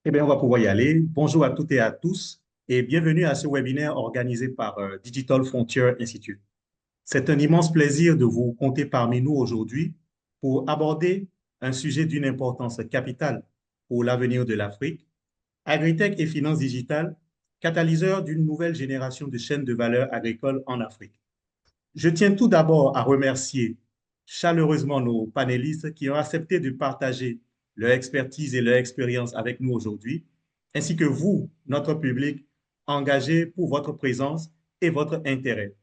Eh bien, on va pouvoir y aller. Bonjour à toutes et à tous et bienvenue à ce webinaire organisé par Digital Frontier Institute. C'est un immense plaisir de vous compter parmi nous aujourd'hui pour aborder un sujet d'une importance capitale pour l'avenir de l'Afrique, agritech et finances digitales, catalyseur d'une nouvelle génération de chaînes de valeur agricoles en Afrique. Je tiens tout d'abord à remercier chaleureusement nos panélistes qui ont accepté de partager leur expertise et leur expérience avec nous aujourd'hui, ainsi que vous, notre public, engagé pour votre présence et votre intérêt.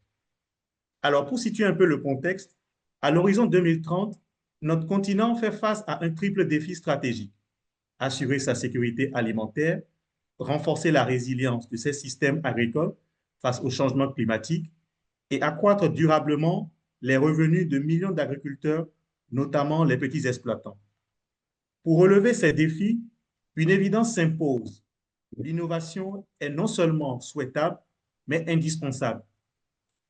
Alors, pour situer un peu le contexte, à l'horizon 2030, notre continent fait face à un triple défi stratégique: assurer sa sécurité alimentaire, renforcer la résilience de ses systèmes agricoles face au changement climatique et accroître durablement les revenus de millions d'agriculteurs, notamment les petits exploitants. Pour relever ces défis, une évidence s'impose: l'innovation est non seulement souhaitable, mais indispensable.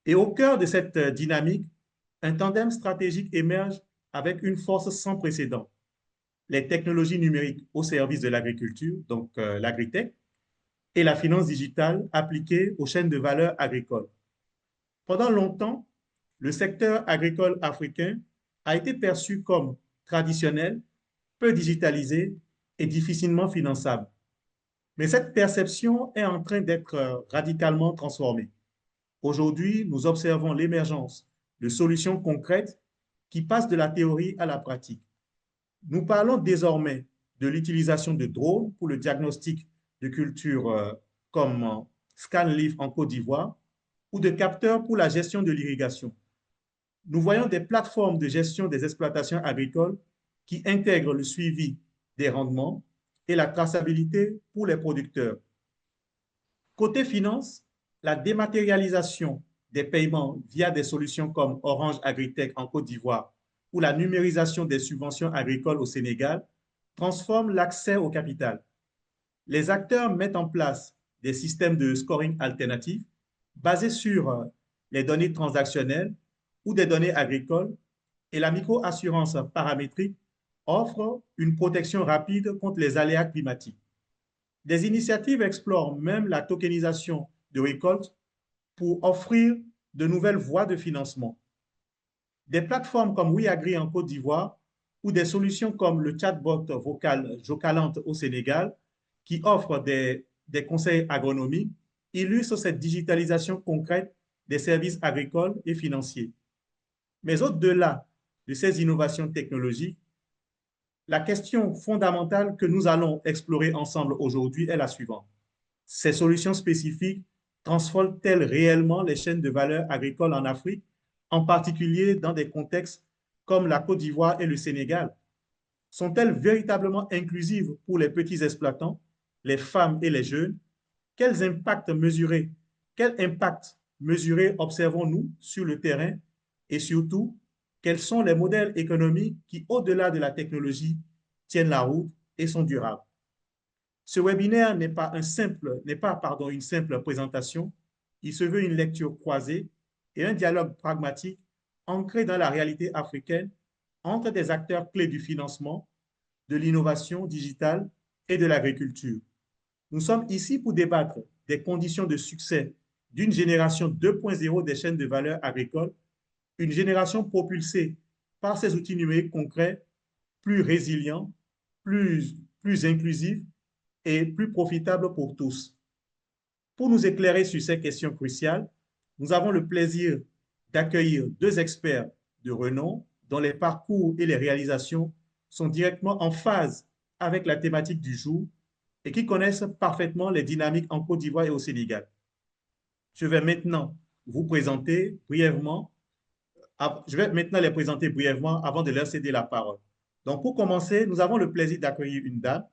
Et au cœur de cette dynamique, un tandem stratégique émerge avec une force sans précédent: les technologies numériques au service de l'agriculture, donc l'agritech, et la finance digitale appliquée aux chaînes de valeur agricoles. Pendant longtemps, le secteur agricole africain a été perçu comme traditionnel, peu digitalisé et difficilement finançable. Mais cette perception est en train d'être radicalement transformée. Aujourd'hui, nous observons l'émergence de solutions concrètes qui passent de la théorie à la pratique. Nous parlons désormais de l'utilisation de drones pour le diagnostic de cultures comme Scanleaf en Côte d'Ivoire ou de capteurs pour la gestion de l'irrigation. Nous voyons des plateformes de gestion des exploitations agricoles qui intègrent le suivi des rendements et la traçabilité pour les producteurs. Côté finance, la dématérialisation des paiements via des solutions comme Orange Agritech en Côte d'Ivoire ou la numérisation des subventions agricoles au Sénégal transforme l'accès au capital. Les acteurs mettent en place des systèmes de scoring alternatifs basés sur les données transactionnelles ou des données agricoles, et la microassurance paramétrique offre une protection rapide contre les aléas climatiques. Des initiatives explorent même la tokenisation de récoltes pour offrir de nouvelles voies de financement. Des plateformes comme WeAgri en Côte d'Ivoire ou des solutions comme le chatbot vocal Jocalante au Sénégal, qui offrent des conseils agronomiques, illustrent cette digitalisation concrète des services agricoles et financiers. Mais au-delà de ces innovations technologiques, la question fondamentale que nous allons explorer ensemble aujourd'hui est la suivante: ces solutions spécifiques transforment-elles réellement les chaînes de valeur agricoles en Afrique, en particulier dans des contextes comme la Côte d'Ivoire et le Sénégal? Sont-elles véritablement inclusives pour les petits exploitants, les femmes et les jeunes? Quels impacts mesurés, quel impact mesuré observons-nous sur le terrain? Et surtout, quels sont les modèles économiques qui, au-delà de la technologie, tiennent la route et sont durables? Ce webinaire n'est pas une simple présentation. Il se veut une lecture croisée et un dialogue pragmatique ancré dans la réalité africaine entre des acteurs clés du financement, de l'innovation digitale et de l'agriculture. Nous sommes ici pour débattre des conditions de succès d'une génération 2.0 des chaînes de valeur agricoles, une génération propulsée par ces outils numériques concrets, plus résilients, plus inclusifs et plus profitable pour tous. Pour nous éclairer sur ces questions cruciales, nous avons le plaisir d'accueillir deux experts de renom dont les parcours et les réalisations sont directement en phase avec la thématique du jour et qui connaissent parfaitement les dynamiques en Côte d'Ivoire et au Sénégal. Je vais maintenant vous présenter brièvement, je vais maintenant les présenter brièvement avant de leur céder la parole. Donc, pour commencer, nous avons le plaisir d'accueillir une dame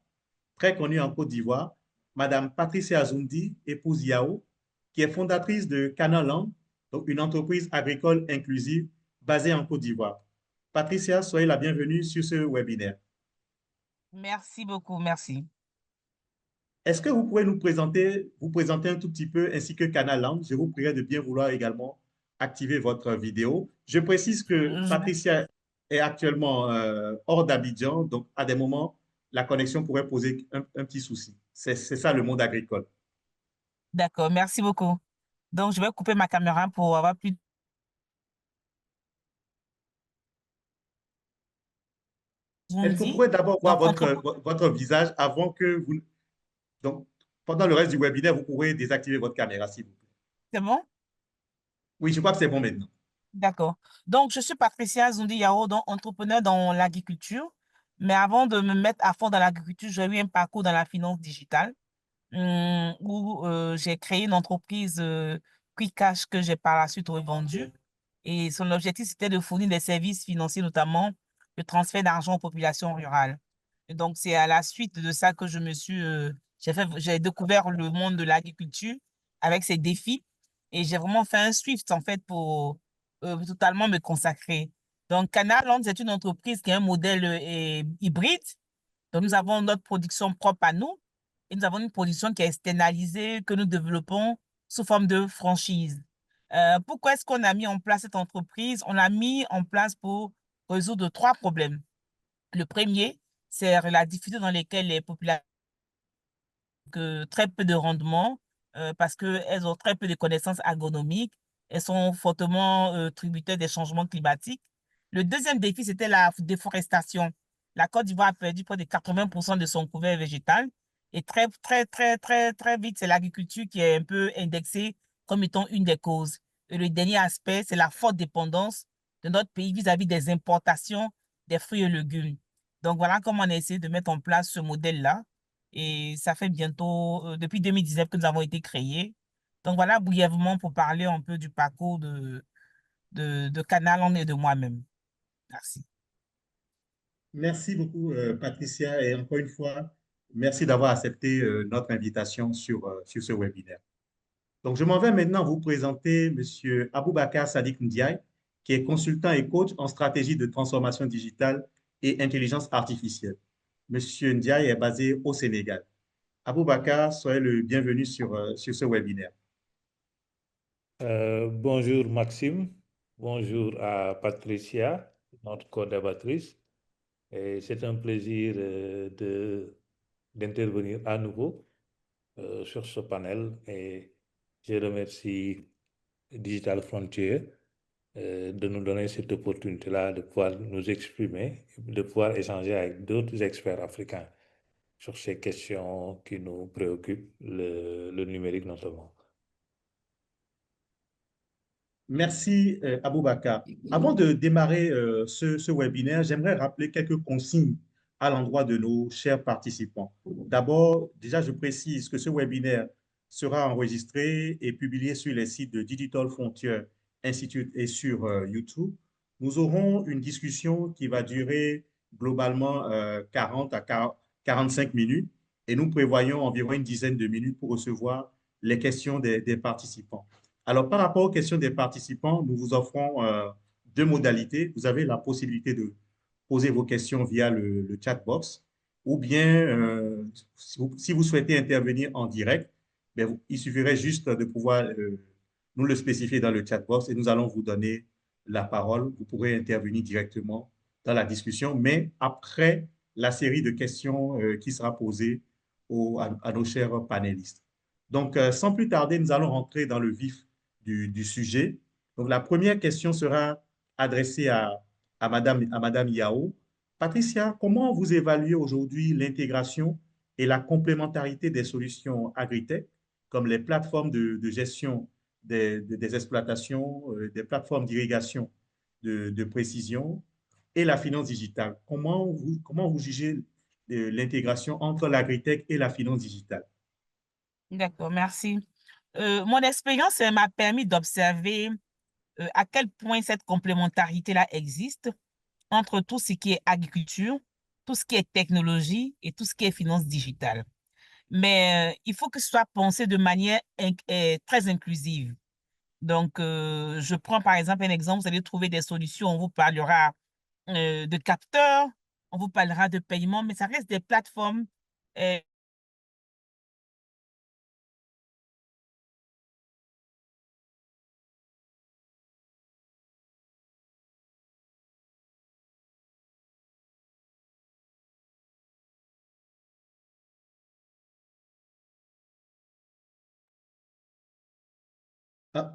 très connue en Côte d'Ivoire, Madame Patricia Zoundi, épouse Yao, qui est fondatrice de Canaland, donc une entreprise agricole inclusive basée en Côte d'Ivoire. Patricia, soyez la bienvenue sur ce webinaire. Merci beaucoup, merci. Est-ce que vous pouvez vous présenter un tout petit peu ainsi que Canaland? Je vous prierai de bien vouloir également activer votre vidéo. Je précise que Je- Patricia est actuellement hors d'Abidjan, donc à des moments, la connexion pourrait poser un petit souci. C'est ça le monde agricole. D'accord, merci beaucoup. Donc, je vais couper ma caméra pour avoir plus. Vous me Est-ce que vous dites. pourrez d'abord voir Donc, entre. votre visage avant que vous... Donc, pendant le reste du webinaire, vous pourrez désactiver votre caméra, s'il vous plaît. C'est bon? Oui, je crois que c'est bon maintenant. D'accord. Donc, je suis Patricia Zundi Yao, donc entrepreneur dans l'agriculture. Mais avant de me mettre à fond dans l'agriculture, j'ai eu un parcours dans la finance digitale. Où j'ai créé une entreprise Quick Cash que j'ai par la suite revendue. Et son objectif, c'était de fournir des services financiers, notamment le transfert d'argent aux populations rurales. Et donc, c'est à la suite de ça que j'ai découvert le monde de l'agriculture avec ses défis. Et j'ai vraiment fait un shift, en fait, pour totalement me consacrer. Donc, Canal Land, c'est une entreprise qui est un modèle hybride. Donc, nous avons notre production propre à nous et nous avons une production qui est externalisée, que nous développons sous forme de franchise. Pourquoi est-ce qu'on a mis en place cette entreprise? On l'a mis en place pour résoudre trois problèmes. Le premier, c'est la difficulté dans laquelle les populations que très peu de rendement parce qu'elles ont très peu de connaissances agronomiques. Elles sont fortement tributaires des changements climatiques. Le deuxième défi, c'était la déforestation. La Côte d'Ivoire a perdu près de 80% de son couvert végétal. Et très, très, très, très, très vite, c'est l'agriculture qui est un peu indexée comme étant une des causes. Et le dernier aspect, c'est la forte dépendance de notre pays vis-à-vis des importations des fruits et légumes. Donc voilà comment on a essayé de mettre en place ce modèle-là. Et ça fait bientôt, depuis 2019 que nous avons été créés. Donc voilà, brièvement pour parler un peu du parcours de Canal et de moi-même. Merci. Merci beaucoup, Patricia, et encore une fois, merci d'avoir accepté notre invitation sur ce webinaire. Donc, je m'en vais maintenant vous présenter Monsieur Aboubakar Sadiq Ndiaye, qui est consultant et coach en stratégie de transformation digitale et intelligence artificielle. Monsieur Ndiaye est basé au Sénégal. Aboubakar, soyez le bienvenu sur ce webinaire. Bonjour Maxime, bonjour à Patricia, notre co-débattrice. Et c'est un plaisir d'intervenir à nouveau sur ce panel et je remercie Digital Frontier de nous donner cette opportunité-là de pouvoir nous exprimer, de pouvoir échanger avec d'autres experts africains sur ces questions qui nous préoccupent, le numérique notamment. Merci, Aboubakar. Avant de démarrer ce webinaire, j'aimerais rappeler quelques consignes à l'endroit de nos chers participants. D'abord, déjà, je précise que ce webinaire sera enregistré et publié sur les sites de Digital Frontier Institute et sur YouTube. Nous aurons une discussion qui va durer globalement 40 à 45 minutes et nous prévoyons environ une dizaine de minutes pour recevoir les questions des participants. Alors, par rapport aux questions des participants, nous vous offrons deux modalités. Vous avez la possibilité de poser vos questions via le chat box ou bien, si vous souhaitez intervenir en direct, ben, il suffirait juste de pouvoir nous le spécifier dans le chat box et nous allons vous donner la parole. Vous pourrez intervenir directement dans la discussion, mais après la série de questions qui sera posée à nos chers panélistes. Donc, sans plus tarder, nous allons rentrer dans le vif du sujet. Donc, la première question sera adressée à Madame Yao. Patricia, comment vous évaluez aujourd'hui l'intégration et la complémentarité des solutions agritech, comme les plateformes de gestion des exploitations, des plateformes d'irrigation de précision et la finance digitale? Comment vous jugez l'intégration entre l'agritech et la finance digitale? D'accord, merci. Mon expérience m'a permis d'observer à quel point cette complémentarité-là existe entre tout ce qui est agriculture, tout ce qui est technologie et tout ce qui est finance digitale. Mais il faut que ce soit pensé de manière très inclusive. Donc, je prends par exemple un exemple, vous allez trouver des solutions, on vous parlera de capteurs, on vous parlera de paiement, mais ça reste des plateformes euh, Ah,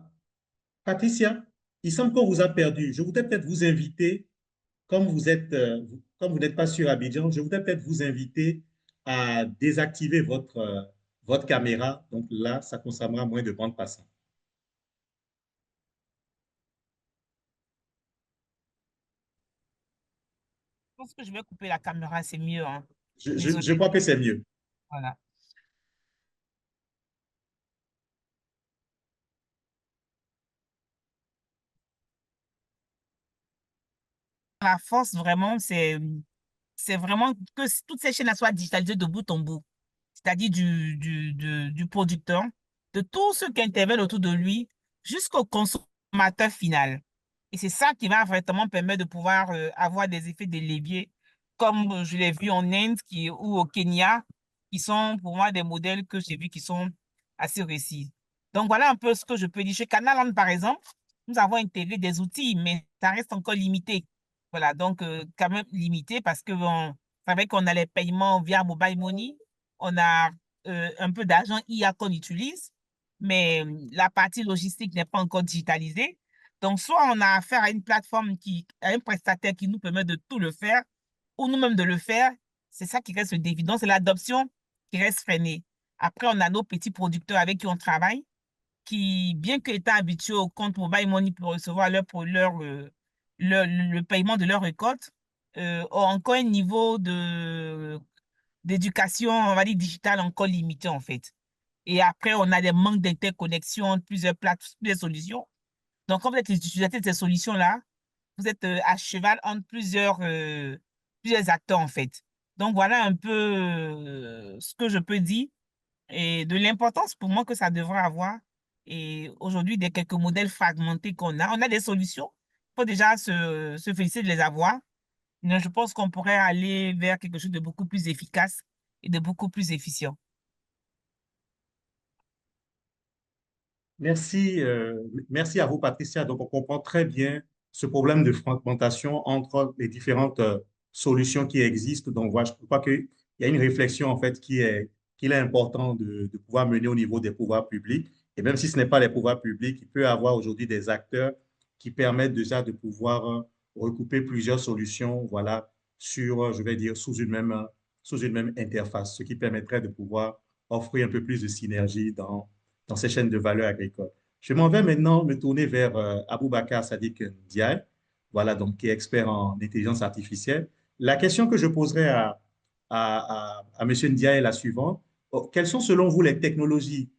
Patricia, il semble qu'on vous a perdu. Je voudrais peut-être vous inviter, comme vous n'êtes pas sur Abidjan, je voudrais peut-être vous inviter à désactiver votre caméra. Donc là, ça consommera moins de bande passante. Je pense que je vais couper la caméra, c'est mieux, hein. Je Désolée. crois que c'est mieux. Voilà. La force, vraiment, c'est vraiment que toutes ces chaînes-là soient digitalisées de bout en bout. C'est-à-dire du producteur, de tous ceux qui interviennent autour de lui, jusqu'au consommateur final. Et c'est ça qui va vraiment permettre de pouvoir avoir des effets de levier, comme je l'ai vu en Inde ou au Kenya, qui sont pour moi des modèles que j'ai vus qui sont assez réussis. Donc voilà un peu ce que je peux dire. Chez Canal, par exemple, nous avons intégré des outils, mais ça reste encore limité. Voilà, donc quand même limité parce que bon, c'est vrai qu'on a les paiements via mobile money, on a un peu d'argent IA qu'on utilise, mais la partie logistique n'est pas encore digitalisée. Donc, soit on a affaire à une plateforme à un prestataire qui nous permet de tout le faire, ou nous-mêmes de le faire. C'est ça qui reste le défi. Donc, c'est l'adoption qui reste freinée. Après, on a nos petits producteurs avec qui on travaille, qui, bien qu'étant habitués au compte mobile money pour recevoir le paiement de leur récolte, ont encore un niveau d'éducation, on va dire, digitale encore limité, en fait. Et après, on a des manques d'interconnexion entre plusieurs plateformes, plusieurs solutions. Donc, quand vous êtes utilisateur de ces solutions-là, vous êtes à cheval entre plusieurs acteurs, en fait. Donc, voilà un peu ce que je peux dire et de l'importance pour moi que ça devrait avoir. Et aujourd'hui, des quelques modèles fragmentés on a des solutions. Il faut déjà se féliciter de les avoir. Mais je pense qu'on pourrait aller vers quelque chose de beaucoup plus efficace et de beaucoup plus efficient. Merci à vous, Patricia. Donc, on comprend très bien ce problème de fragmentation entre les différentes solutions qui existent. Donc, voilà, je crois qu'il y a une réflexion, en fait, qu'il est important de pouvoir mener au niveau des pouvoirs publics. Et même si ce n'est pas les pouvoirs publics, il peut y avoir aujourd'hui des acteurs qui permettent déjà de pouvoir recouper plusieurs solutions, voilà, je vais dire, sous une même interface, ce qui permettrait de pouvoir offrir un peu plus de synergie dans ces chaînes de valeur agricole. Je m'en vais maintenant me tourner vers Aboubakar Sadiq Ndiaye, voilà, donc, qui est expert en intelligence artificielle. La question que je poserai à M. Ndiaye est la suivante. Quelles sont selon vous les technologies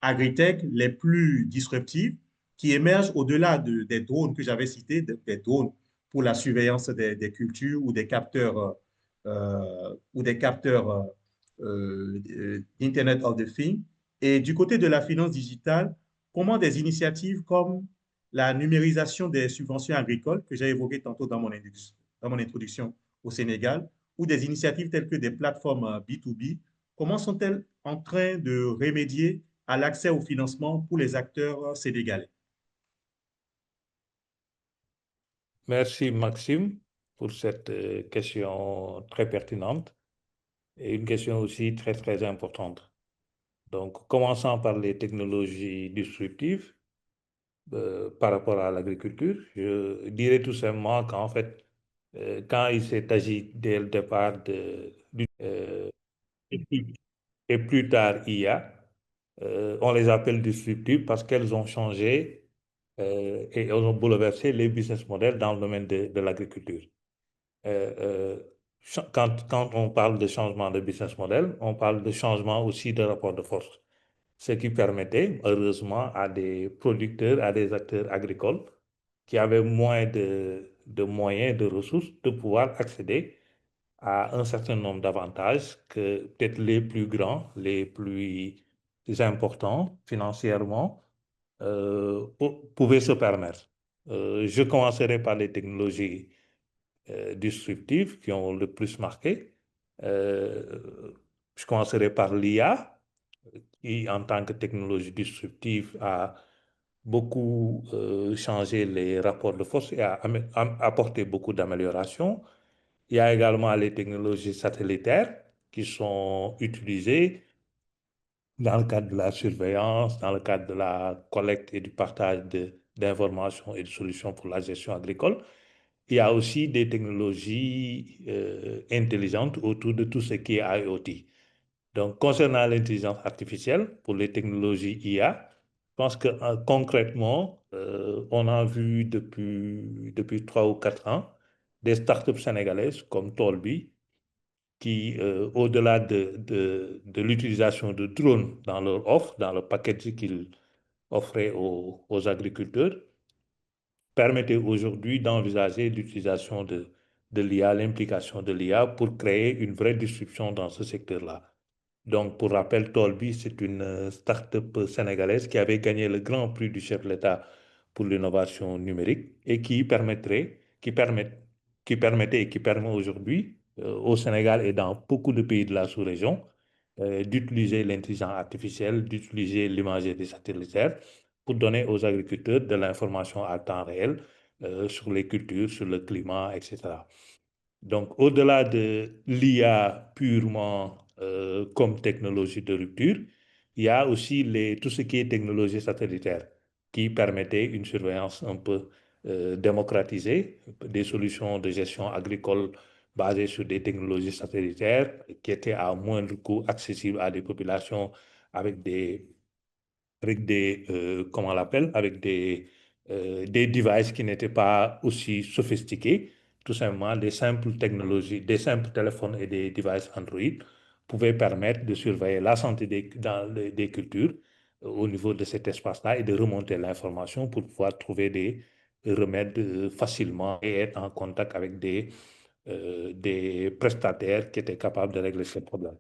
agritech les plus disruptives qui émergent au-delà des drones que j'avais cités, des drones pour la surveillance des cultures ou des capteurs Internet of the Things. Et du côté de la finance digitale, comment des initiatives comme la numérisation des subventions agricoles, que j'ai évoquées tantôt dans mon introduction au Sénégal, ou des initiatives telles que des plateformes B2B, comment sont-elles en train de remédier à l'accès au financement pour les acteurs sénégalais? Merci Maxime pour cette question très pertinente et une question aussi très très importante. Donc, commençons par les technologies disruptives par rapport à l'agriculture. Je dirais tout simplement qu'en fait, quand il s'est agi dès le départ et plus tard IA, on les appelle disruptives parce qu'elles ont changé et elles ont bouleversé les business models dans le domaine de l'agriculture. Euh, euh, quand on parle de changement de business model, on parle de changement aussi de rapport de force, ce qui permettait heureusement à des producteurs, à des acteurs agricoles qui avaient moins de moyens, de ressources, de pouvoir accéder à un certain nombre d'avantages que peut-être les plus grands, les plus importants financièrement pouvaient se permettre. Je commencerai par les technologies disruptives qui ont le plus marqué. Je commencerai par l'IA, qui en tant que technologie disruptive a beaucoup changé les rapports de force et a apporté beaucoup d'améliorations. Il y a également les technologies satellitaires qui sont utilisées dans le cadre de la surveillance, dans le cadre de la collecte et du partage d'informations et de solutions pour la gestion agricole. Il y a aussi des technologies intelligentes autour de tout ce qui est IoT. Donc, concernant l'intelligence artificielle, pour les technologies IA, je pense que concrètement, on a vu depuis 3 ou 4 ans des startups sénégalaises comme Tolbi qui, au-delà de l'utilisation de drones dans leur offre, dans le package qu'ils offraient aux agriculteurs, permettait aujourd'hui d'envisager l'utilisation de l'IA, l'implication de l'IA pour créer une vraie disruption dans ce secteur-là. Donc, pour rappel, Tolbi, c'est une start-up sénégalaise qui avait gagné le grand prix du chef de l'État pour l'innovation numérique et qui permettait et qui permet aujourd'hui au Sénégal et dans beaucoup de pays de la sous-région d'utiliser l'intelligence artificielle, d'utiliser l'imagerie satellitaire pour donner aux agriculteurs de l'information à temps réel sur les cultures, sur le climat, etc. Donc, au-delà de l'IA purement comme technologie de rupture, il y a aussi tout ce qui est technologie satellitaire qui permettait une surveillance un peu démocratisée, des solutions de gestion agricole basées sur des technologies satellitaires qui étaient à moindre coût accessibles à des populations avec comment on l'appelle, avec des devices qui n'étaient pas aussi sophistiqués. Tout simplement, des simples technologies, des simples téléphones et des devices Android pouvaient permettre de surveiller la santé des cultures au niveau de cet espace-là et de remonter l'information pour pouvoir trouver des remèdes facilement et être en contact avec des prestataires qui étaient capables de régler ces problèmes.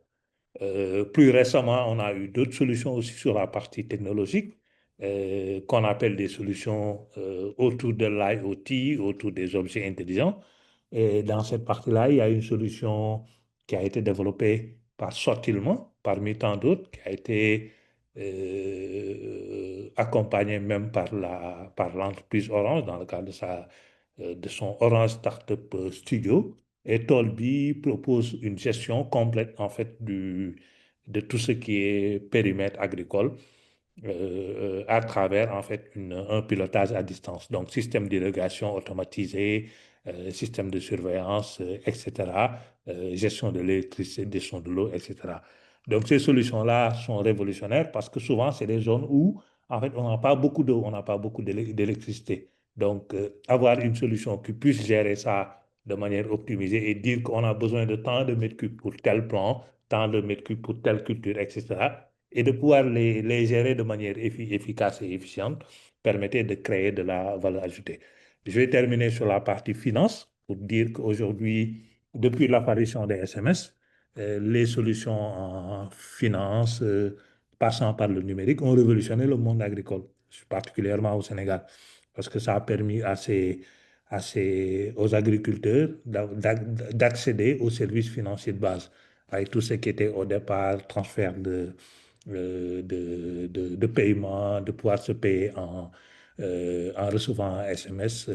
Plus récemment, on a eu d'autres solutions aussi sur la partie technologique, qu'on appelle des solutions autour de l'IoT, autour des objets intelligents. Et dans cette partie-là, il y a une solution qui a été développée par Sortillement, parmi tant d'autres, qui a été accompagnée même par l'entreprise Orange dans le cadre de son Orange Startup Studio. Et Tolbi propose une gestion complète en fait de tout ce qui est périmètre agricole à travers en fait un pilotage à distance. Donc système d'irrigation automatisé, système de surveillance, etc., gestion de l'électricité, gestion de l'eau, etc. Donc ces solutions-là sont révolutionnaires parce que souvent c'est des zones où en fait on n'a pas beaucoup d'eau, on n'a pas beaucoup d'électricité. Donc avoir une solution qui puisse gérer ça de manière optimisée et dire qu'on a besoin de tant de mètres cubes pour tel plan, tant de mètres cubes pour telle culture, etc. Et de pouvoir les gérer de manière efficace et efficiente permettait de créer de la valeur ajoutée. Je vais terminer sur la partie finance pour dire qu'aujourd'hui, depuis l'apparition des SMS, les solutions en finance, passant par le numérique, ont révolutionné le monde agricole, particulièrement au Sénégal, parce que ça a permis aux agriculteurs d'accéder aux services financiers de base, avec tout ce qui était au départ transfert de paiement, de pouvoir se payer en recevant un SMS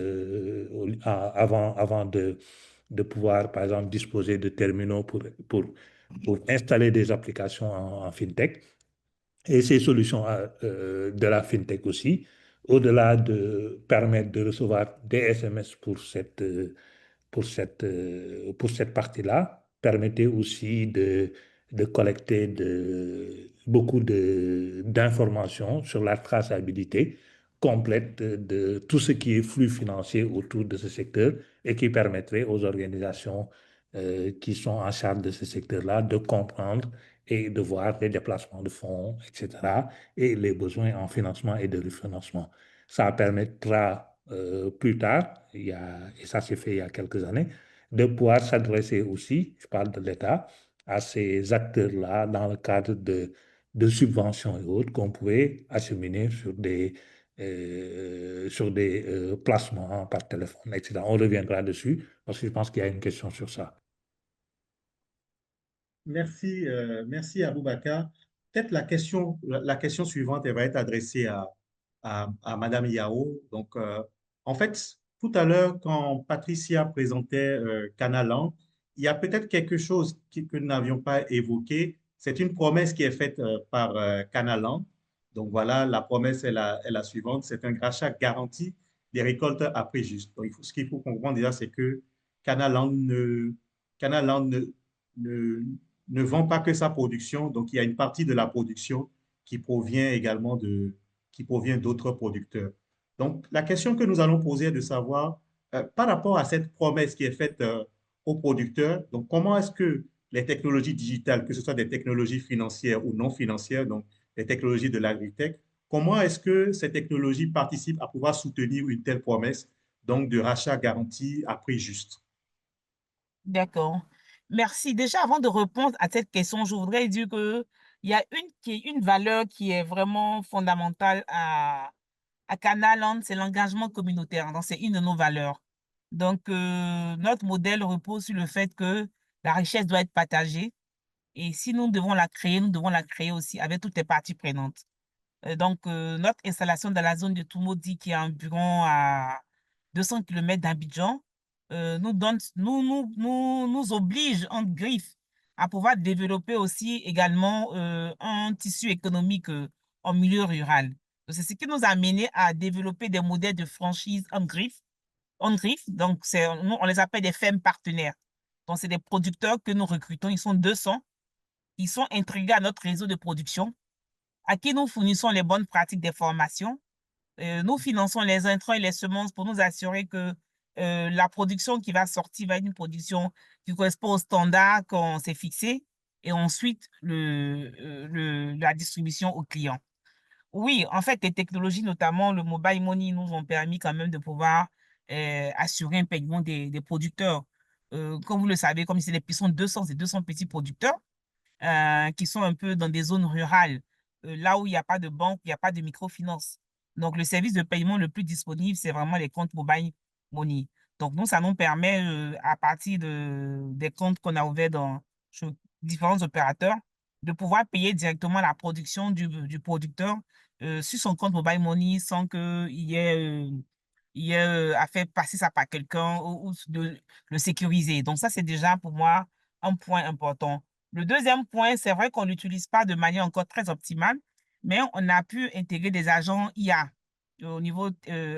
avant de pouvoir, par exemple, disposer de terminaux pour installer des applications en fintech. Et ces solutions de la fintech aussi, au-delà de permettre de recevoir des SMS pour cette partie-là, permettait aussi de collecter beaucoup d'informations sur la traçabilité complète de tout ce qui est flux financier autour de ce secteur et qui permettrait aux organisations qui sont en charge de ce secteur-là de comprendre et de voir les déplacements de fonds, etc., et les besoins en financement et de refinancement. Ça permettra plus tard, et ça s'est fait il y a quelques années, de pouvoir s'adresser aussi, je parle de l'État, à ces acteurs-là dans le cadre de subventions et autres qu'on pouvait acheminer sur des placements par téléphone, etc. On reviendra dessus parce que je pense qu'il y a une question sur ça. Merci Aboubacar. Peut-être la question suivante, elle va être adressée à Madame Yao. Donc, en fait, tout à l'heure, quand Patricia présentait Canalan, il y a peut-être quelque chose que nous n'avions pas évoqué, C'est une promesse qui est faite par Canalan. Donc voilà, la promesse est la suivante. C'est un rachat garanti des récoltes à prix juste. Donc, ce qu'il faut comprendre déjà, c'est que Canalan Canalan ne, ne vend pas que sa production. Donc, il y a une partie de la production qui provient également qui provient d'autres producteurs. Donc, la question que nous allons poser est de savoir, par rapport à cette promesse qui est faite aux producteurs, donc comment est-ce que les technologies digitales, que ce soit des technologies financières ou non financières, donc les technologies de l'agritech, comment est-ce que ces technologies participent à pouvoir soutenir une telle promesse, donc de rachat garanti à prix juste? D'accord. Merci. Déjà, avant de répondre à cette question, je voudrais dire que il y a une valeur qui est vraiment fondamentale à Canaland, c'est l'engagement communautaire. Donc, c'est une de nos valeurs. Donc, notre modèle repose sur le fait que la richesse doit être partagée. Et si nous devons la créer, nous devons la créer aussi avec toutes les parties prenantes. Donc, notre installation dans la zone de Toumoudi, qui est environ à 200 km d'Abidjan, nous oblige, en griffe, à pouvoir développer aussi également un tissu économique en milieu rural. C'est ce qui nous a amené à développer des modèles de franchise en griffe. Donc, nous, on les appelle des fermes partenaires. Donc, c'est des producteurs que nous recrutons, ils sont 200. Ils sont intégrés à notre réseau de production, à qui nous fournissons les bonnes pratiques des formations. Nous finançons les intrants et les semences pour nous assurer que la production qui va sortir va être une production qui correspond aux standards qu'on s'est fixés, et ensuite la distribution aux clients. Oui, en fait, les technologies, notamment le mobile money, nous ont permis quand même de pouvoir assurer un paiement des producteurs. Comme vous le savez, comme c'est 200, c'est 200 petits producteurs qui sont un peu dans des zones rurales, là où il n'y a pas de banque, il n'y a pas de microfinance. Donc, le service de paiement le plus disponible, c'est vraiment les comptes mobile money. Donc, nous, ça nous permet, à partir des comptes qu'on a ouverts chez différents opérateurs, de pouvoir payer directement la production du producteur sur son compte mobile money sans qu'il y ait, à faire passer ça par quelqu'un ou de le sécuriser. Donc, ça, c'est déjà pour moi un point important. Le deuxième point, c'est vrai qu'on ne l'utilise pas de manière encore très optimale, mais on a pu intégrer des agents IA au niveau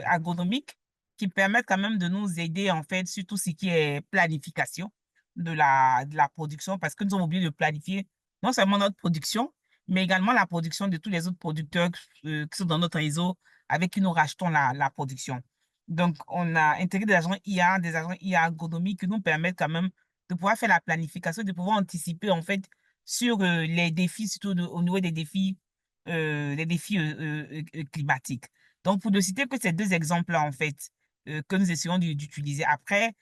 agronomique qui permettent quand même de nous aider en fait sur tout ce qui est planification de la production, parce que nous avons oublié de planifier non seulement notre production, mais également la production de tous les autres producteurs qui sont dans notre réseau avec qui nous rachetons la production. Donc, on a intégré des agents IA agronomiques qui nous permettent quand même de pouvoir faire la planification, de pouvoir anticiper en fait sur les défis, surtout au niveau des défis climatiques. Donc, pour ne citer que ces deux exemples-là, en fait, que nous essayons d'utiliser. Après,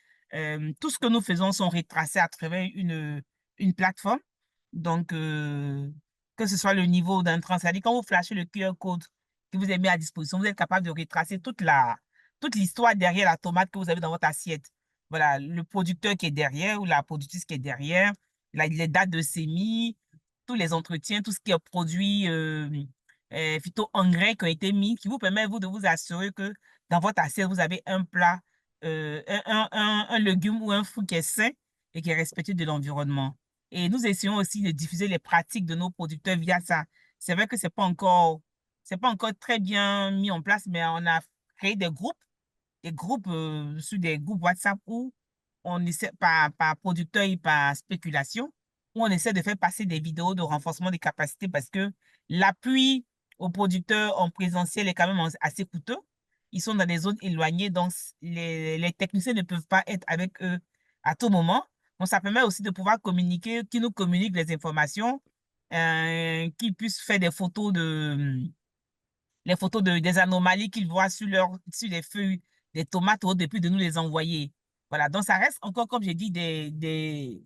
tout ce que nous faisons sont retracés à travers une plateforme. Donc, que ce soit le niveau d'entrant, c'est-à-dire quand vous flashez le QR code que vous avez mis à disposition, vous êtes capable de retracer toute l'histoire derrière la tomate que vous avez dans votre assiette. Voilà, le producteur qui est derrière ou la productrice qui est derrière, les dates de semis, tous les entretiens, tout ce qui est produit phyto-engrais qui ont été mis, qui vous permet vous de vous assurer que dans votre assiette, vous avez un plat, un légume ou un fruit qui est sain et qui est respectueux de l'environnement. Et nous essayons aussi de diffuser les pratiques de nos producteurs via ça. C'est vrai que c'est pas encore très bien mis en place, mais on a créé des groupes sur des groupes WhatsApp où on essaie par producteur et par spéculation, où on essaie de faire passer des vidéos de renforcement des capacités parce que l'appui aux producteurs en présentiel est quand même assez coûteux. Ils sont dans des zones éloignées, donc les techniciens ne peuvent pas être avec eux à tout moment. Donc, ça permet aussi de pouvoir communiquer, qu'ils nous communiquent les informations, qu'ils puissent faire des photos des anomalies qu'ils voient sur les feuilles des tomates ou depuis de nous les envoyer. Voilà, donc ça reste encore, comme j'ai dit, des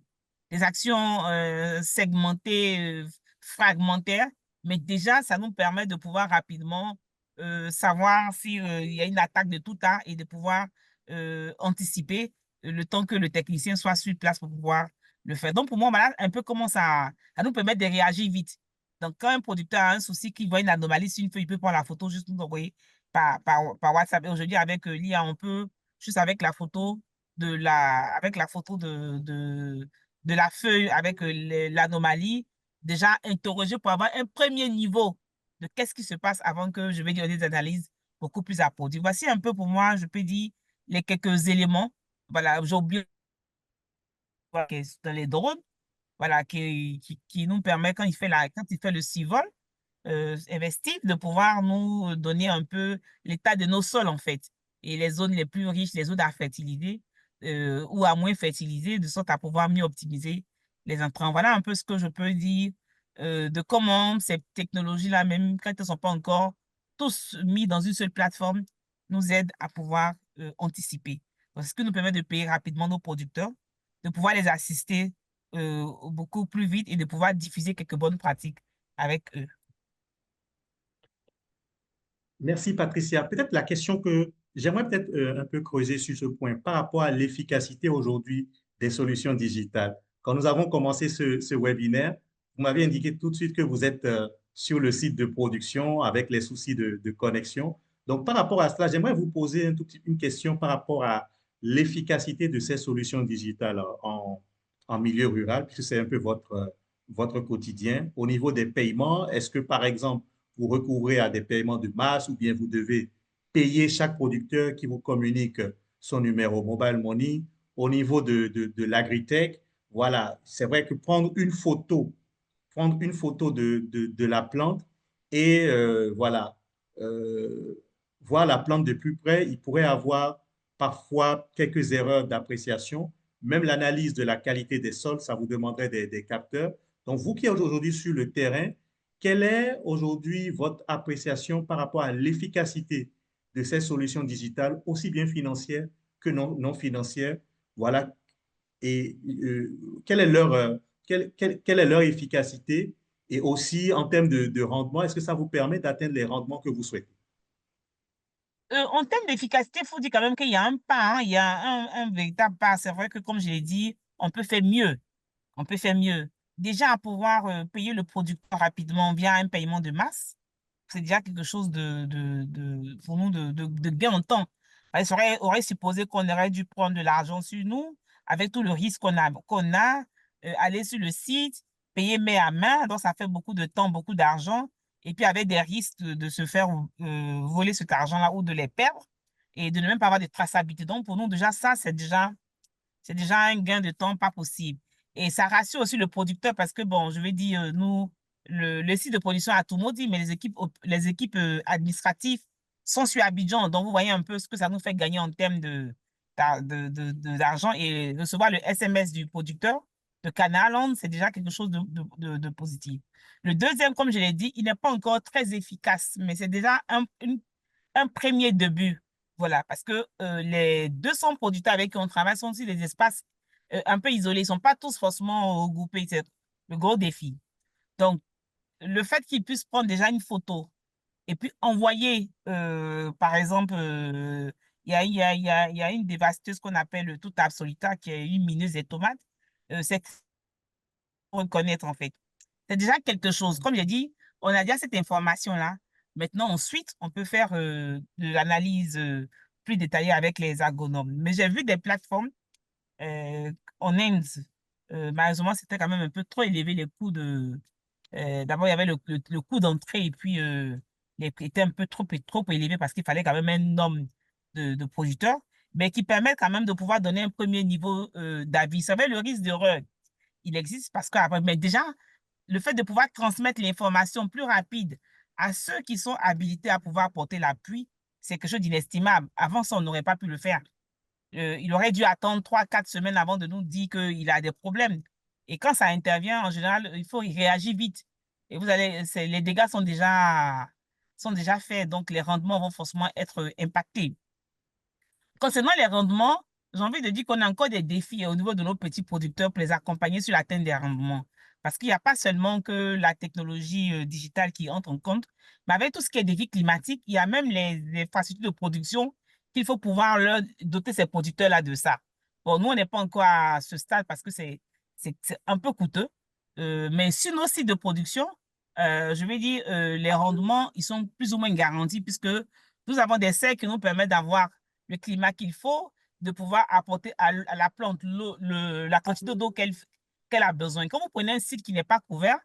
actions segmentées, fragmentaires, mais déjà, ça nous permet de pouvoir rapidement savoir s'il y a une attaque de tout temps et de pouvoir anticiper le temps que le technicien soit sur place pour pouvoir le faire. Donc, pour moi, voilà un peu comment ça nous permet de réagir vite. Donc, quand un producteur a un souci, qu'il voit une anomalie sur une feuille, il peut prendre la photo, juste nous envoyer par WhatsApp. Et aujourd'hui, avec l'IA, on peut, juste avec la photo avec la photo de la feuille, avec l'anomalie, déjà interroger pour avoir un premier niveau de qu'est-ce qui se passe avant que je vais dire des analyses beaucoup plus approfondies. Voici un peu pour moi, je peux dire, les quelques éléments. Voilà, j'ai oublié dans les drones, voilà, qui nous permet, quand quand il fait le survol, investir, de pouvoir nous donner un peu l'état de nos sols, en fait, et les zones les plus riches, les zones à fertiliser ou à moins fertiliser, de sorte à pouvoir mieux optimiser les intrants. Voilà un peu ce que je peux dire de comment ces technologies-là, même quand elles ne sont pas encore tous mis dans une seule plateforme, nous aident à pouvoir anticiper. Donc, ce qui nous permet de payer rapidement nos producteurs, de pouvoir les assister beaucoup plus vite et de pouvoir diffuser quelques bonnes pratiques avec eux. Merci, Patricia. Peut-être la question que j'aimerais peut-être un peu creuser sur ce point par rapport à l'efficacité aujourd'hui des solutions digitales. Quand nous avons commencé ce webinaire, vous m'avez indiqué tout de suite que vous êtes sur le site de production avec les soucis de connexion. Donc, par rapport à cela, j'aimerais vous poser une question par rapport à l'efficacité de ces solutions digitales en milieu rural, puisque c'est un peu votre quotidien. Au niveau des paiements, est-ce que, par exemple, vous recouvrez à des paiements de masse ou bien vous devez payer chaque producteur qui vous communique son numéro mobile money? Au niveau de l'agritech, voilà, c'est vrai que prendre une photo de la plante et voilà, euh, voir la plante de plus près, il pourrait avoir parfois quelques erreurs d'appréciation. Même l'analyse de la qualité des sols, ça vous demanderait des capteurs. Donc, vous qui êtes aujourd'hui sur le terrain, quelle est aujourd'hui votre appréciation par rapport à l'efficacité de ces solutions digitales, aussi bien financières que non financières? Voilà. Et quelle est quelle est leur efficacité? Et aussi, en termes de rendement, est-ce que ça vous permet d'atteindre les rendements que vous souhaitez? En termes d'efficacité, il faut dire quand même qu'il y a un pas, hein, il y a un véritable pas. C'est vrai que, comme je l'ai dit, on peut faire mieux. On peut faire mieux. Déjà, à pouvoir payer le producteur rapidement via un paiement de masse, c'est déjà quelque chose pour nous de gain en temps. Ça aurait supposé qu'on aurait dû prendre de l'argent sur nous, avec tout le risque qu'on a aller sur le site, payer main à main, donc ça fait beaucoup de temps, beaucoup d'argent, et puis avec des risques de se faire voler cet argent-là ou de les perdre, et de ne même pas avoir de traçabilité. Donc, pour nous, déjà, ça, c'est déjà un gain de temps pas possible. Et ça rassure aussi le producteur parce que, bon, je vais dire, nous, le site de production a tout maudit, mais les équipes administratives sont sur Abidjan. Donc, vous voyez un peu ce que ça nous fait gagner en termes d'argent et recevoir le SMS du producteur de Canal, c'est déjà quelque chose de positif. Le deuxième, comme je l'ai dit, il n'est pas encore très efficace, mais c'est déjà un premier début. Voilà, parce que les 200 producteurs avec qui on travaille sont aussi des espaces un peu isolés. Ils ne sont pas tous forcément regroupés. C'est le gros défi. Donc, le fait qu'ils puissent prendre déjà une photo et puis envoyer, par exemple, il y a une dévasteuse qu'on appelle le tout absoluta qui est une mineuse des tomates. C'est pour reconnaître, en fait. C'est déjà quelque chose. Comme j'ai dit, on a déjà cette information-là. Maintenant, ensuite, on peut faire de l'analyse plus détaillée avec les ergonomes. Mais j'ai vu des plateformes euh, en Inde. Malheureusement, c'était quand même un peu trop élevé les coûts de. D'abord, il y avait le coût d'entrée et puis les prix étaient un peu trop élevé parce qu'il fallait quand même un nombre de producteurs, mais qui permettent quand même de pouvoir donner un premier niveau d'avis. Vous savez, le risque d'erreur, il existe parce que, mais déjà, le fait de pouvoir transmettre l'information plus rapide à ceux qui sont habilités à pouvoir porter l'appui, c'est quelque chose d'inestimable. Avant ça, on n'aurait pas pu le faire. Il aurait dû attendre 3, 4 semaines avant de nous dire qu'il a des problèmes. Et quand ça intervient, en général, il faut y réagir vite. Et les dégâts sont déjà faits, donc les rendements vont forcément être impactés. Concernant les rendements, j'ai envie de dire qu'on a encore des défis au niveau de nos petits producteurs pour les accompagner sur l'atteinte des rendements. Parce qu'il n'y a pas seulement que la technologie digitale qui entre en compte, mais avec tout ce qui est défi climatique, il y a même les infrastructures de production qu'il faut pouvoir leur doter ces producteurs-là de ça. Bon, nous, on n'est pas encore à ce stade parce que c'est un peu coûteux. Mais sur nos sites de production, je vais dire, les rendements, ils sont plus ou moins garantis puisque nous avons des serres qui nous permettent d'avoir le climat qu'il faut, de pouvoir apporter à la plante la quantité d'eau qu'elle a besoin. Quand vous prenez un site qui n'est pas couvert,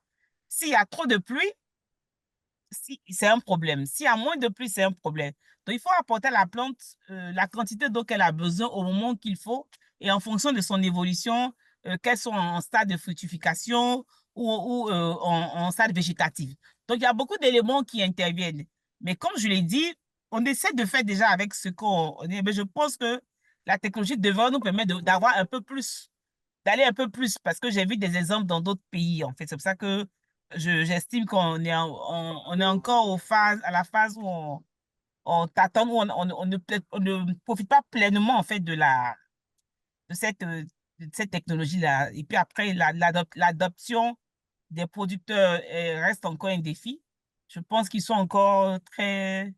S'il y a trop de pluie, c'est un problème. S'il y a moins de pluie, c'est un problème. Donc, il faut apporter à la plante la quantité d'eau qu'elle a besoin au moment qu'il faut et en fonction de son évolution, qu'elles sont en stade de fructification ou en stade végétatif. Donc, il y a beaucoup d'éléments qui interviennent. Mais comme je l'ai dit, on essaie de faire déjà avec ce qu'on est. Mais je pense que la technologie devrait nous permettre d'avoir un peu plus, d'aller un peu plus, parce que j'ai vu des exemples dans d'autres pays, en fait. C'est pour ça que j'estime qu'on est, on est encore à la phase où on t'attend, où on ne profite pas pleinement, en fait, de cette technologie-là. Et puis après, l'adoption des producteurs reste encore un défi. Je pense qu'ils sont encore très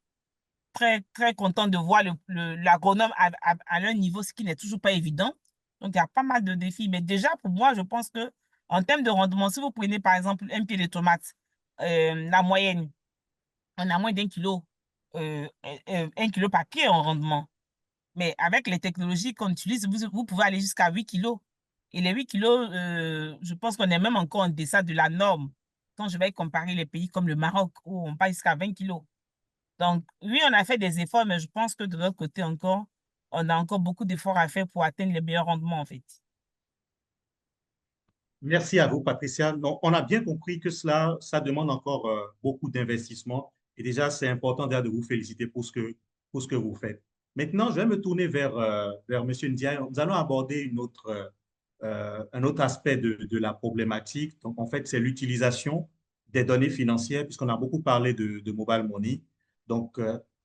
contents de voir l'agronome à leur niveau, ce qui n'est toujours pas évident. Donc, il y a pas mal de défis. Mais déjà, pour moi, je pense que en termes de rendement, si vous prenez par exemple un pied de tomate, la moyenne, on a moins d'1 kilo, 1 kilo par pied en rendement. Mais avec les technologies qu'on utilise, vous pouvez aller jusqu'à 8 kilos. Et les 8 kilos, je pense qu'on est même encore en deçà de la norme. Quand je vais comparer les pays comme le Maroc, où on passe jusqu'à 20 kilos. Donc, oui, on a fait des efforts, mais je pense que de l'autre côté encore, on a encore beaucoup d'efforts à faire pour atteindre les meilleurs rendements, en fait. Merci à vous, Patricia. Donc, on a bien compris que ça demande encore beaucoup d'investissement. Et déjà, c'est important déjà de vous féliciter pour ce que vous faites. Maintenant, je vais me tourner vers M. Ndiaye. Nous allons aborder un autre aspect de la problématique. Donc, en fait, c'est l'utilisation des données financières, puisqu'on a beaucoup parlé de mobile money. Donc,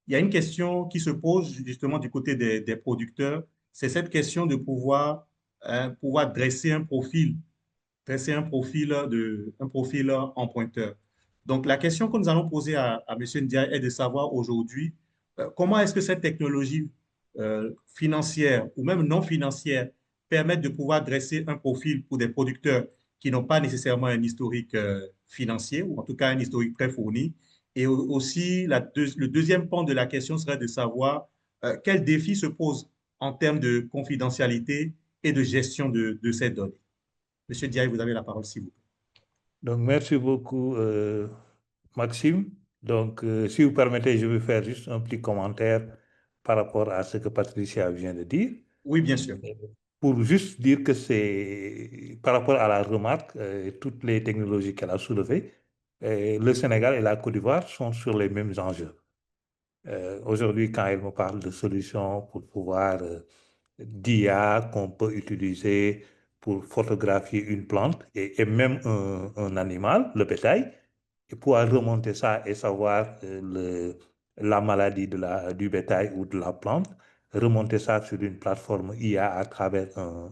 il y a une question qui se pose justement du côté des producteurs. C'est cette question de pouvoir dresser un profil en pointeur. Donc, la question que nous allons poser à M. Ndiaye est de savoir aujourd'hui comment est-ce que cette technologie financière ou même non financière permet de pouvoir dresser un profil pour des producteurs qui n'ont pas nécessairement un historique financier ou en tout cas un historique très fourni. Et aussi, le deuxième pan de la question serait de savoir quels défis se posent en termes de confidentialité et de gestion de ces données. Monsieur Diaye, vous avez la parole, s'il vous plaît. Donc, merci beaucoup, Maxime. Donc, si vous permettez, je vais faire juste un petit commentaire par rapport à ce que Patricia vient de dire. Oui, bien sûr. Pour juste dire que c'est par rapport à la remarque, toutes les technologies qu'elle a soulevées, le Sénégal et la Côte d'Ivoire sont sur les mêmes enjeux. Aujourd'hui, quand elle me parle de solutions pour pouvoir d'IA qu'on peut utiliser pour photographier une plante et même un animal, le bétail, et pouvoir remonter ça et savoir la maladie du bétail ou de la plante, remonter ça sur une plateforme IA à travers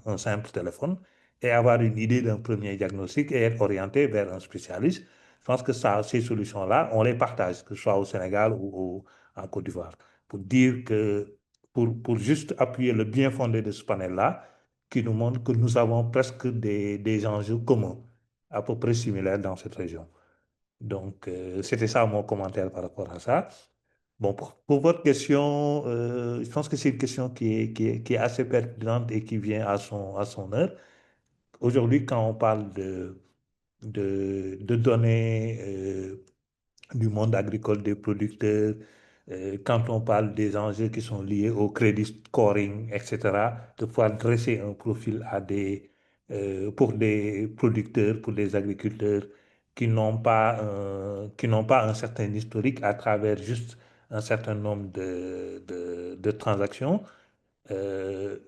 un simple téléphone et avoir une idée d'un premier diagnostic et être orienté vers un spécialiste. Je pense que ça, ces solutions-là, on les partage, que ce soit au Sénégal ou en Côte d'Ivoire, pour dire que, pour juste appuyer le bien fondé de ce panel-là, qui nous montre que nous avons presque des enjeux communs, à peu près similaires dans cette région. Donc, c'était ça mon commentaire par rapport à ça. Bon, pour votre question, je pense que c'est une question qui est assez pertinente et qui vient à son heure. Aujourd'hui, quand on parle de données du monde agricole des producteurs, quand on parle des enjeux qui sont liés au credit scoring, etc., de pouvoir dresser un profil pour des producteurs, pour des agriculteurs qui n'ont pas un certain historique à travers juste un certain nombre de transactions.